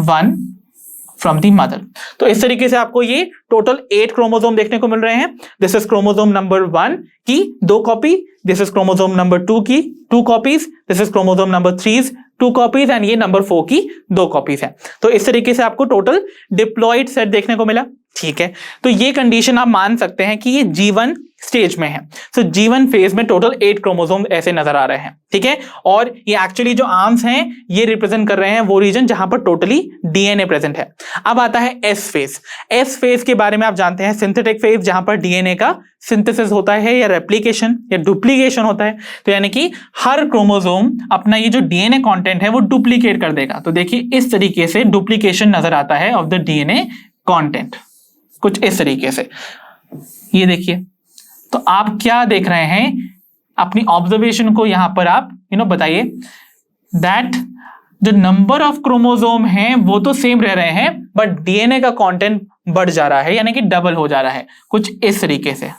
1 from the mother. तो इस तरीके से आपको ये टोटल 8 क्रोमोसोम देखने को मिल रहे हैं। दिस इज क्रोमोसोम नंबर 1 की 2 copy, this is chromosome number 2 की 2 copies, this is chromosome number 3 2 copies, and ये नंबर 4 की 2 कॉपीज है। तो इस तरीके से आपको टोटल डिप्लॉयड सेट देखने को मिला, ठीक है। तो ये कंडीशन आप मान सकते हैं कि ये G1 स्टेज में है। सो G1 फेज में टोटल 8 क्रोमोसोम ऐसे नजर आ रहे हैं, ठीक है। और ये एक्चुअली जो आर्म्स हैं ये रिप्रेजेंट कर रहे हैं वो रीजन जहां पर टोटली डीएनए प्रेजेंट है। अब आता है एस फेज। एस फेज के बारे में आप जानते हैं, सिंथेटिक फेज, जहां पर डीएनए का सिंथेसिस होता है या रेप्लिकेशन या डुप्लीकेशन होता है। तो यानी कि हर क्रोमोसोम अपना ये जो डीएनए कंटेंट है वो डुप्लीकेट कर देगा। तो देखिए इस तरीके से डुप्लीकेशन नजर आता है ऑफ द डीएनए कंटेंट, कुछ इस तरीके से। ये देखिए, तो आप क्या देख रहे हैं, अपनी ऑब्जर्वेशन को यहां पर आप बताइए दैट जो नंबर ऑफ क्रोमोसोम हैं वो तो सेम रह रहे हैं, बट डीएनए का कंटेंट बढ़ जा रहा है, यानी कि डबल हो जा रहा है, कुछ इस तरीके से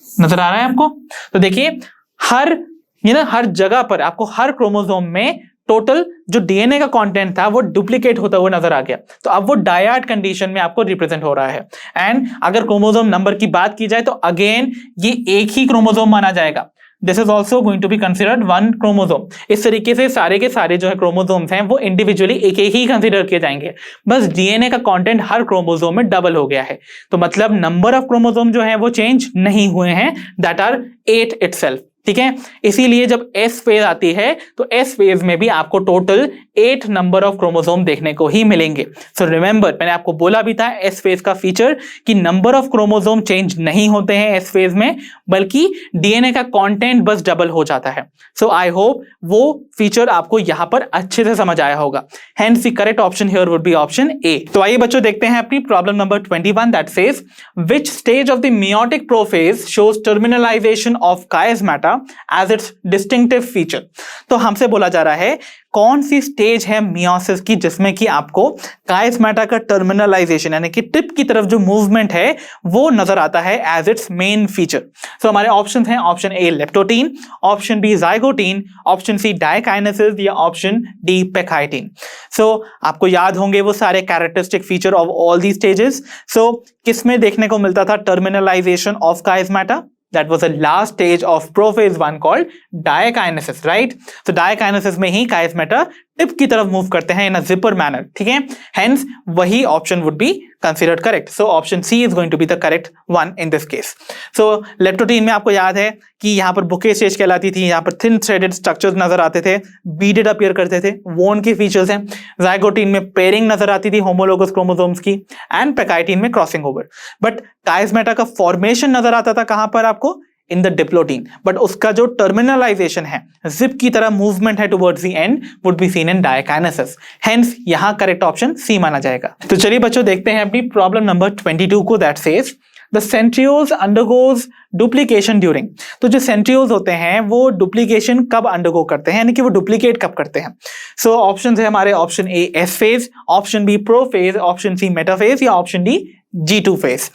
नजर आ रहा है आपको। तो देखिए हर जगह पर आपको हर क्रोमोसोम में टोटल जो डीएनए का कंटेंट था वो डुप्लीकेट होता हुआ नजर आ गया। तो अब वो डायड कंडीशन में आपको रिप्रेजेंट हो रहा है। एंड अगर क्रोमोसोम नंबर की बात की जाए तो अगेन ये एक ही क्रोमोसोम माना जाएगा। This is also going to be considered 1 chromosome. इस तरीके से सारे के सारे जो है क्रोमोसोम्स हैं वो इंडिविजुअली एक एक ही कंसिडर किए जाएंगे, बस डीएनए का कंटेंट हर क्रोमोसोम में डबल हो गया है। तो मतलब नंबर ऑफ क्रोमोसोम जो है वो चेंज नहीं हुए हैं, दैट आर 8 इटसेल्फ, ठीक है। इसीलिए जब एस फेज आती है तो एस फेज में भी आपको टोटल 8 नंबर ऑफ क्रोमोसोम देखने को ही मिलेंगे। सो रिमेंबर, मैंने आपको बोला भी था एस फेज का फीचर कि नंबर ऑफ क्रोमोसोम चेंज नहीं होते हैं एस फेज में, बल्कि डीएनए का कंटेंट बस डबल हो जाता है। सो आई होप वो फीचर आपको यहां पर अच्छे से समझ आया होगा। Hence the correct option here would be option A. तो आइए बच्चों देखते हैं अपनी problem number 21 that says which stage of the meiotic prophase shows terminalization of chiasmata as its distinctive feature. तो हमसे बोला जा रहा है कौन सी स्टेज है मियोसिस की जिसमें कि आपको कायस्मेटा का टर्मिनलाइजेशन यानी कि टिप की तरफ जो मूवमेंट है वो नजर आता है as its main feature. So हमारे ऑप्शन हैं, option A leptotene, option B zygotene, option C diakinesis या ऑप्शन डी पेकाइटिन। सो आपको याद होंगे वो सारे characteristic feature of all the stages. So किसमें देखने को मिलता था terminalization of chiasmata? That was the last stage of prophase 1 called diakinesis, right? So diakinesis में ही कायस्मेटा टिप की तरफ मूव करते हैं इन अ जिपर मैनर, ठीक है। हेंस वही option would be considered correct. So option C is going to be the correct one in this case. So leptotene में आपको याद है कि यहाँ पर बुके स्टेज कहलाती थी, यहाँ पर थिन थ्रेडेड स्ट्रक्चर्स नजर आते थे, बीडेड अपीयर करते थे, वोन के फीचर्स हैं। जाइगोटीन में पेयरिंग नजर आती थी होमोलोगस क्रोमोसोम्स की, एंड पेकाइटिन में क्रॉसिंग ओवर। बट कायस्मेटा का फॉर्मेशन नजर आता था कहां पर आपको? In the diplotene. बट उसका जो टर्मिनलाइजेशन है, जिप की तरह मूवमेंट है towards the end, would be seen in diakinesis. Hence यहां करेक्ट ऑप्शन सी माना जाएगा। तो चलिए बच्चों देखते हैं अपनी प्रॉब्लम नंबर 22 को that says the centrioles undergoes duplication during. तो जो सेंट्रियोल्स होते हैं वो डुप्लीकेशन कब अंडरगो करते हैं, यानी कि वो डुप्लीकेट कब करते हैं? सो ऑप्शन है हमारे, option A S phase, option B prophase, option C metaphase या option D G2 phase.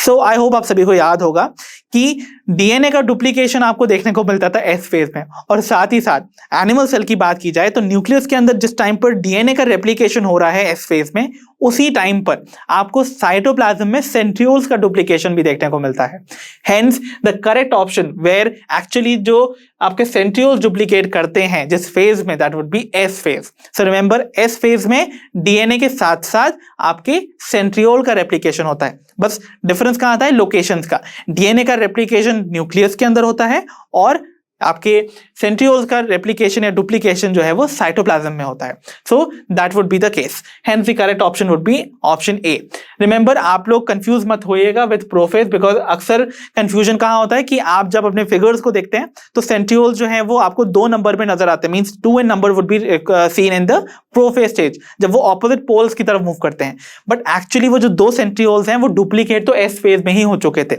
So I hope आप सभी को याद होगा कि डीएनए का डुप्लीकेशन आपको देखने को मिलता था एस फेज में, और साथ ही साथ एनिमल सेल की बात की जाए तो न्यूक्लियस के अंदर जिस टाइम पर डीएनए का रेप्लिकेशन हो रहा है एस फेज में, उसी टाइम पर आपको साइटोप्लाज्म में सेंट्रियोल्स का डुप्लीकेशन भी देखने को मिलता है। Hence the correct option where actually जो आपके सेंट्रियोल्स डुप्लीकेट करते हैं जिस फेज में, that would be S phase. So remember, S phase में डीएनए के साथ साथ आपके सेंट्रियोल का रेप्लिकेशन होता है, बस डिफरेंस कहां आता है, लोकेशंस का। डीएनए का रेप्लिकेशन न्यूक्लियस के अंदर होता है और आपके सेंट्रियोल्स का रेप्लिकेशन या डुप्लीकेशन जो है वो साइटोप्लाज्म में होता है। So that would be the case, hence the correct option would be option A. Remember, आप लोग कंफ्यूज मत होइएगा विद प्रोफेज, बिकॉज अक्सर कंफ्यूजन कहां होता है कि आप जब अपने फिगर्स को देखते हैं तो सेंट्रियोल्स जो है वो आपको 2 नंबर में नजर आते हैं, means 2 in number would be seen in the prophase stage, जब वो ऑपोजिट पोल्स की तरफ मूव करते हैं। बट एक्चुअली वो जो 2 सेंट्रियोल्स हैं वो डुप्लीकेट तो एस फेज में ही हो चुके थे,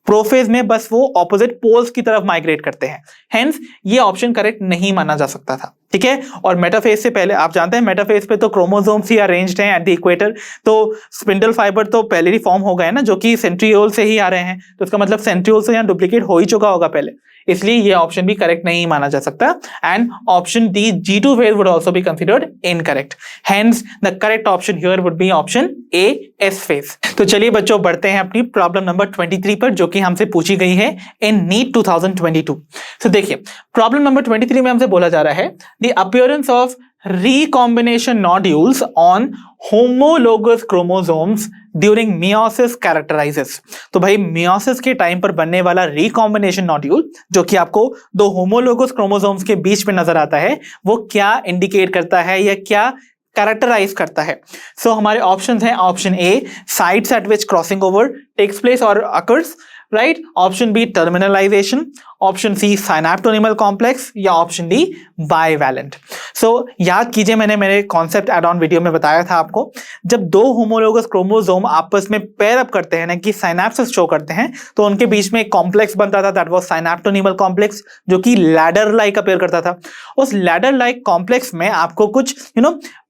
प्रोफेज में बस वो ऑपोजिट पोल्स की तरफ माइग्रेट करते हैं। हेंस ये ऑप्शन करेक्ट नहीं माना जा सकता था, ठीक है। और मेटाफेज से पहले आप जानते हैं मेटाफेज पे तो क्रोमोसोम्स ही अरेंज्ड हैं एट द इक्वेटर, तो स्पिंडल फाइबर तो पहले ही फॉर्म हो गए ना, जो कि सेंट्रियोल से ही आ रहे हैं, तो इसका मतलब सेंट्रियोल से यहाँ डुप्लीकेट हो ही चुका होगा पहले, इसलिए ये ऑप्शन भी करेक्ट नहीं माना जा सकता। And option D G2 phase would also be considered incorrect, hence the correct option here would be option A, S phase. तो चलिए बच्चों, बढ़ते हैं अपनी प्रॉब्लम नंबर 23 पर, जो कि हमसे पूछी गई है इन नीट 2022। तो देखिए, प्रॉब्लम नंबर 23 में हमसे बोला जा रहा है the appearance of recombination nodules on homologous chromosomes during meiosis characterizes। तो भाई meiosis के टाइम पर बनने वाला recombination nodule जो कि आपको 2 homologous chromosomes के बीच में नजर आता है, वो क्या इंडिकेट करता है या क्या कैरेक्टराइज करता है। सो हमारे ऑप्शंस हैं, option A sites at which crossing over takes place और occurs, right, option B terminalization, option C synaptonemal complex, या ऑप्शन डी बाइवैलेंट। सो याद कीजिए, मैंने मेरे कॉन्सेप्ट एड ऑन वीडियो में बताया था आपको, जब 2 होमोलोगस क्रोमोसोम आपस में पेयर अप करते हैं ना, कि साइनेप्सिस शो करते हैं, तो उनके बीच में एक कॉम्प्लेक्स बनता था, दैट वाज साइनेप्टोनिमल कॉम्प्लेक्स, जो कि लैडर लाइक अपीयर करता था। उस लैडर लाइक कॉम्प्लेक्स में आपको कुछ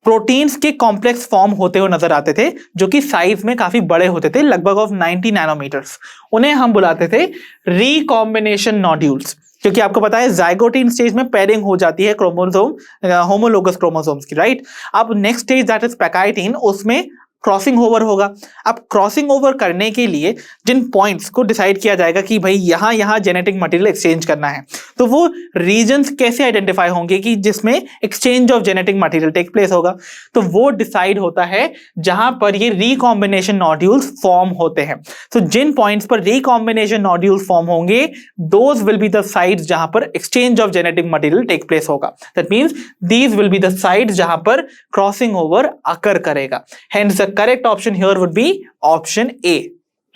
प्रोटीन्स के कॉम्प्लेक्स फॉर्म होते हुए नजर आते थे, जो कि साइज में काफी बड़े होते थे, लगभग ऑफ 90 नैनोमीटर्स। उन्हें हम बुलाते थे रिकॉम्बिनेशन नॉड्यूल्स, क्योंकि आपको पता है जाइगोटीन स्टेज में पेयरिंग हो जाती है क्रोमोसोम, होमोलोगस क्रोमोसोम्स की, राइट। अब नेक्स्ट स्टेज दैट इज पैकाइटिन, उसमें क्रॉसिंग ओवर होगा। अब क्रॉसिंग ओवर करने के लिए जिन पॉइंट्स को डिसाइड किया जाएगा कि भाई यहां जेनेटिक मटेरियल एक्सचेंज करना है, तो वो रीजन्स कैसे आइडेंटिफाई होंगे कि जिसमें exchange of genetic material take place होगा, तो वो डिसाइड होता है जहां पर ये रिकॉम्बिनेशन नॉड्यूल्स फॉर्म होते हैं। तो जिन पॉइंट्स पर रिकॉम्बिनेशन नॉड्यूल्स फॉर्म होंगे, those will be the sites जहां पर exchange of genetic material take place होगा। That means these will be the sites जहां पर क्रॉसिंग ओवर अकर करेगा। Hence the correct option here would be option A,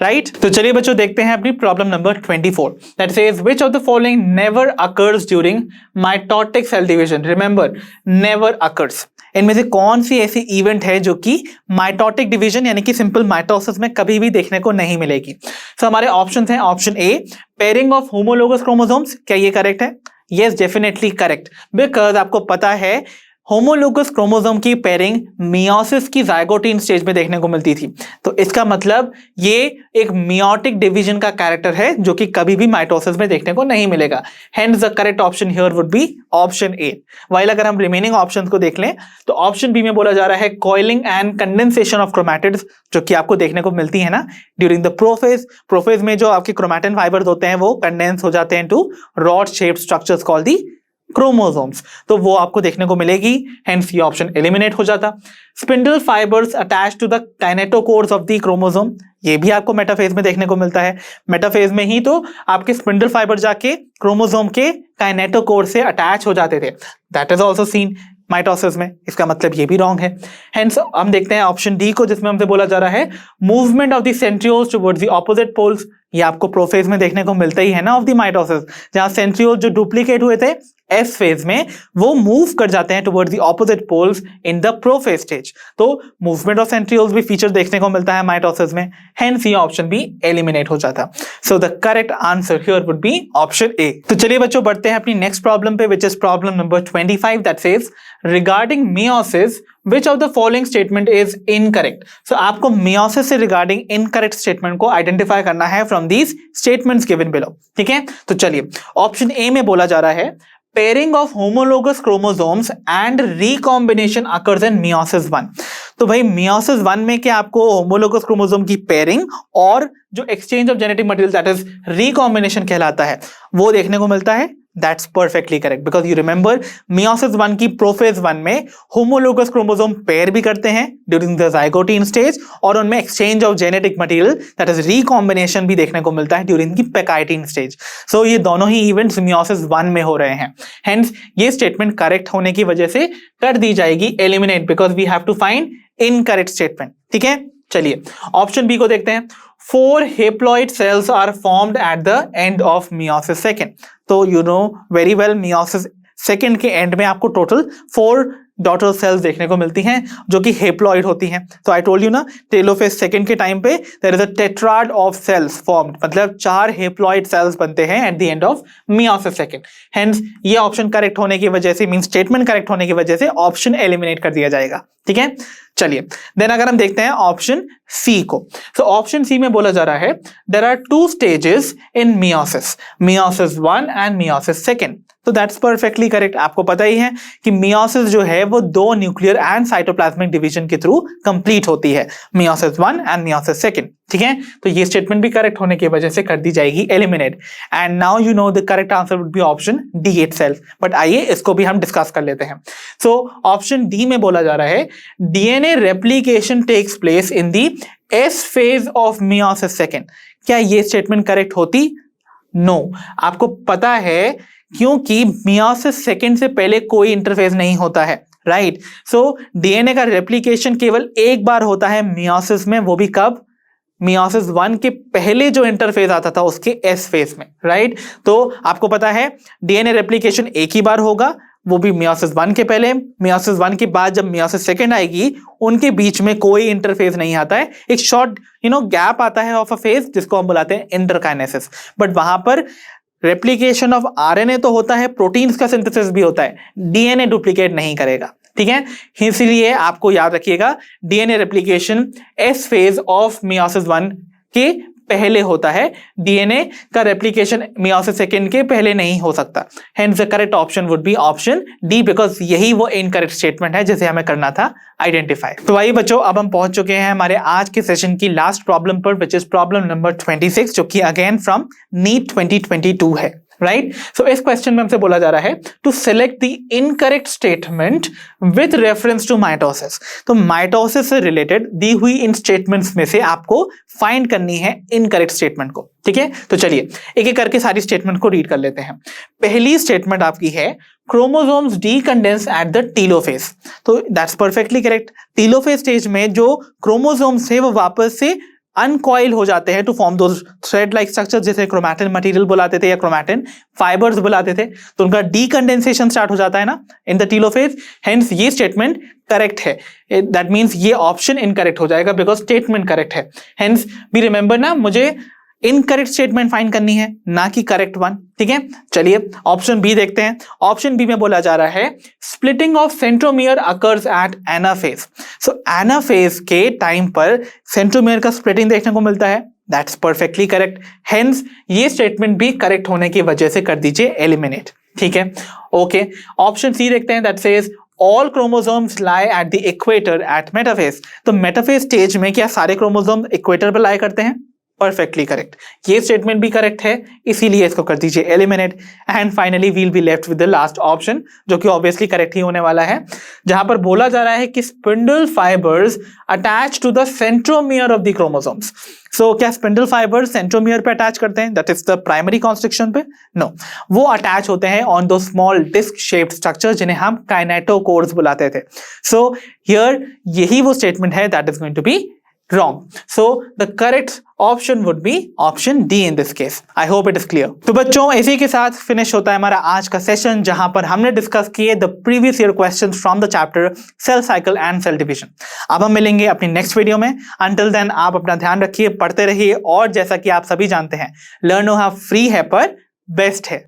right. तो चलिए बच्चों, देखते हैं अपनी problem number 24, that says which of the following never occurs during mitotic cell division. Remember, never occurs, इनमें से कौन सी ऐसी इवेंट है जो कि माइटोटिक डिवीजन यानी कि सिंपल माइटोसिस में कभी भी देखने को नहीं मिलेगी। तो हमारे ऑप्शंस हैं, option A pairing of homologous chromosomes, क्या ये करेक्ट है? यस, डेफिनेटली करेक्ट, बिकॉज आपको पता है होमोलोगस क्रोमोसोम की पेयरिंग मियोसिस की जाइगोटीन स्टेज में देखने को मिलती थी, तो इसका मतलब ये एक मियोटिक डिवीजन का कैरेक्टर है जो कि कभी भी माइटोसिस में देखने को नहीं मिलेगा। Hence the correct option here would be option A. While अगर हम रिमेनिंग ऑप्शंस को देख लें तो ऑप्शन बी में बोला जा रहा है coiling and condensation of chromatids, जो कि आपको देखने को मिलती है ना ड्यूरिंग द प्रोफेज। प्रोफेज में जो आपके क्रोमैटिन फाइबर्स होते हैं वो कंडेंस हो जाते हैं to rod shaped structures called the chromosomes, तो वो आपको देखने को मिलेगी। हेंस ये ऑप्शन एलिमिनेट हो जाता। Spindle fibres attach to the kinetochores of the chromosome, ये भी आपको मेटाफेज में देखने को मिलता है। मेटाफेज में ही तो आपके स्पिंडल फाइबर जाके क्रोमोसोम के काइनेटोकोर से अटैच हो जाते थे, that is also seen mitosis में, इसका मतलब ये भी रॉन्ग है। हेंस हम देखते हैं ऑप्शन डी को, जिसमें हमसे बोला जा रहा है movement of the centrioles towards the opposite poles, ये आपको प्रोफेज में देखने को मिलता ही है ना ऑफ द माइटोसिस, जहां सेंट्रियोल्स जो डुप्लीकेट हुए थे एस फेज में वो मूव कर जाते हैं towards the opposite poles in the prophase stage. तो मूवमेंट ऑफ सेंट्रियोल्स भी फीचर देखने को मिलता है माइटोसिस में, हेंस ये ऑप्शन भी एलिमिनेट हो जाता। सो the correct answer here would be option A. तो चलिए बच्चों बढ़ते हैं अपनी नेक्स्ट प्रॉब्लम पे, which is problem number 25 that says regarding meiosis which of the following statement is incorrect। so आपको meiosis से regarding incorrect statement को identify करना है from these statements given below। ठीक है, तो चलिए ऑप्शन ए में बोला जा रहा है pairing of homologous chromosomes and recombination occurs in meiosis 1। तो भाई meiosis 1 में क्या आपको homologous chromosome की pairing और जो exchange of genetic material that is recombination कहलाता है वो देखने को मिलता है। That's perfectly correct because you remember meiosis 1 की प्रोफेज 1 में homologous chromosome pair भी करते हैं during the zygotine stage और उनमें exchange of genetic material that is recombination भी देखने को मिलता है during the pectine stage। so ये दोनों ही events meiosis 1 में हो रहे हैं, hence ये statement correct होने की वजह से कर दी जाएगी eliminate because we have to find incorrect statement। ठीक है, चलिए ऑप्शन बी को देखते हैं। 4 haploid cells are formed at the end of meiosis second। तो you know very well meiosis second के एंड में आपको टोटल 4 डॉटर सेल्स देखने को मिलती हैं जो कि हेप्लॉइड होती हैं। तो आई टोल्ड यू ना टेलोफेज सेकंड के टाइम पे there is a tetrad of cells formed, मतलब 4 हेप्लॉइड सेल्स बनते हैं at the end of meiosis second. Hence ये ऑप्शन करेक्ट होने की वजह से, मीन स्टेटमेंट करेक्ट होने की वजह से ऑप्शन एलिमिनेट कर दिया जाएगा। ठीक है, चलिए देन अगर हम देखते हैं ऑप्शन सी को, तो ऑप्शन सी में बोला जा रहा है there are 2 stages in meiosis, meiosis 1 and meiosis second. तो दैट्स परफेक्टली करेक्ट। आपको पता ही है कि मियोसिस जो है वो 2 न्यूक्लियर एंड साइटोप्लाज्मिक डिवीजन के थ्रू कंप्लीट होती है, मियोसिस 1 एंड मियोसिस सेकंड। ठीक है, तो ये स्टेटमेंट भी करेक्ट होने की वजह से कर दी जाएगी eliminate. And now you know the correct answer would be option D itself. But आइए इसको भी हम डिस्कस कर लेते हैं। सो ऑप्शन डी में बोला जा रहा है DNA replication takes place in the S phase of meiosis second. क्या ये स्टेटमेंट करेक्ट होती? नो। आपको पता है क्योंकि मियोसिस सेकंड से पहले कोई इंटरफेज नहीं होता है, राइट। सो डीएनए का रेप्लिकेशन केवल एक बार होता है मियोसिस में, वो भी कब? मियोसिस 1 के पहले जो इंटरफेज आता था उसके एस फेज में, राइट। तो आपको पता है डीएनए रेप्लिकेशन एक ही बार होगा, वो भी मियोसिस 1 के पहले। मियोसिस 1 के बाद जब मियोसिस सेकंड आएगी उनके बीच में कोई इंटरफेज नहीं आता है, एक शॉर्ट गैप आता है ऑफ अ फेज जिसको हम बुलाते हैं इंटरकाइनेसिस। बट वहां पर रेप्लिकेशन ऑफ आरएनए तो होता है, प्रोटीन्स का सिंथेसिस भी होता है, डीएनए डुप्लीकेट नहीं करेगा। ठीक है, इसीलिए आपको याद रखिएगा DNA replication S phase of meiosis 1 के पहले होता है, डीएनए का रेप्लिकेशन मियोसिस सेकंड के पहले नहीं हो सकता। Hence the correct option would be option D, because यही वो इनकरेक्ट स्टेटमेंट है जिसे हमें करना था आइडेंटिफाई। तो आइए बच्चों, अब हम पहुंच चुके हैं हमारे आज के सेशन की लास्ट प्रॉब्लम पर, विच इज प्रॉब्लम नंबर 26, जो कि अगेन फ्रॉम नीट 2022 है, राइट। सो इस क्वेश्चन में हमसे बोला जा रहा है to select the incorrect statement with reference to mitosis. तो माइटोसिस से रिलेटेड दी हुई इन स्टेटमेंट्स में से आपको फाइंड करनी है इनकरेक्ट स्टेटमेंट को। ठीक है, तो चलिए एक एक करके सारी स्टेटमेंट को रीड कर लेते हैं। पहली स्टेटमेंट आपकी है chromosomes decondense at the telophase. तो that's perfectly correct. Telophase stage में जो क्रोमोसोम्स थे वो वापस से अनकॉइल हो जाते हैं टू फॉर्म दो थ्रेड लाइक स्ट्रक्चर, जैसे क्रोमैटिन मटेरियल बुलाते थे या क्रोमैटिन फाइबर्स बुलाते थे। तो उनका डीकंडेंसेशन स्टार्ट हो जाता है ना इन द टीलोफेज। हेंस ये स्टेटमेंट करेक्ट है। दैट मींस ये ऑप्शन इनकरेक्ट हो जाएगा बिकॉज स्टेटमेंट करेक्ट है। हेंस भी रिमेंबर ना, मुझे इनकरेक्ट स्टेटमेंट फाइंड करनी है, ना कि करेक्ट वन। ठीक है, चलिए ऑप्शन बी देखते हैं। ऑप्शन बी में बोला जा रहा है splitting of centromere occurs at anaphase. So anaphase के टाइम पर सेंट्रोमियर का स्प्लिटिंग देखने को मिलता है। That's perfectly correct. हेंस ये स्टेटमेंट भी करेक्ट होने की वजह से कर दीजिए एलिमिनेट। ठीक है, ओके। ऑप्शन सी देखते हैं, that says all chromosomes lie at the equator at metaphase. तो मेटाफेज स्टेज में क्या सारे क्रोमोसोम इक्वेटर पर लाई करते हैं? Perfectly correct. ये स्टेटमेंट भी करेक्ट है, इसीलिए इसको कर दीजिए eliminate. And finally will be left with the last option, जो कि ऑब्वियसली करेक्ट ही होने वाला है, जहां पर बोला जा रहा है कि spindle fibres attach to the centromere of the chromosomes. So क्या स्पिंडल फाइबर्स सेंट्रोमियर पे अटैच करते हैं, that is the primary constriction पे? नो, वो अटैच होते हैं ऑन दो स्मॉल डिस्क शेप्ड स्ट्रक्चर जिन्हें हम काइनेटोकोर्स बुलाते थे। सो हियर यही वो स्टेटमेंट है that is going to be wrong. So the correct option would be option D in this case. I hope it is clear. तो बच्चों इसी के साथ फिनिश होता है हमारा आज का सेशन, जहां पर हमने डिस्कस किए the previous year questions from the chapter cell cycle and cell division. अब हम मिलेंगे अपनी नेक्स्ट वीडियो में। अंटिल देन आप अपना ध्यान रखिए, पढ़ते रहिए, और जैसा कि आप सभी जानते हैं, लर्नो हाउ फ्री है पर बेस्ट है।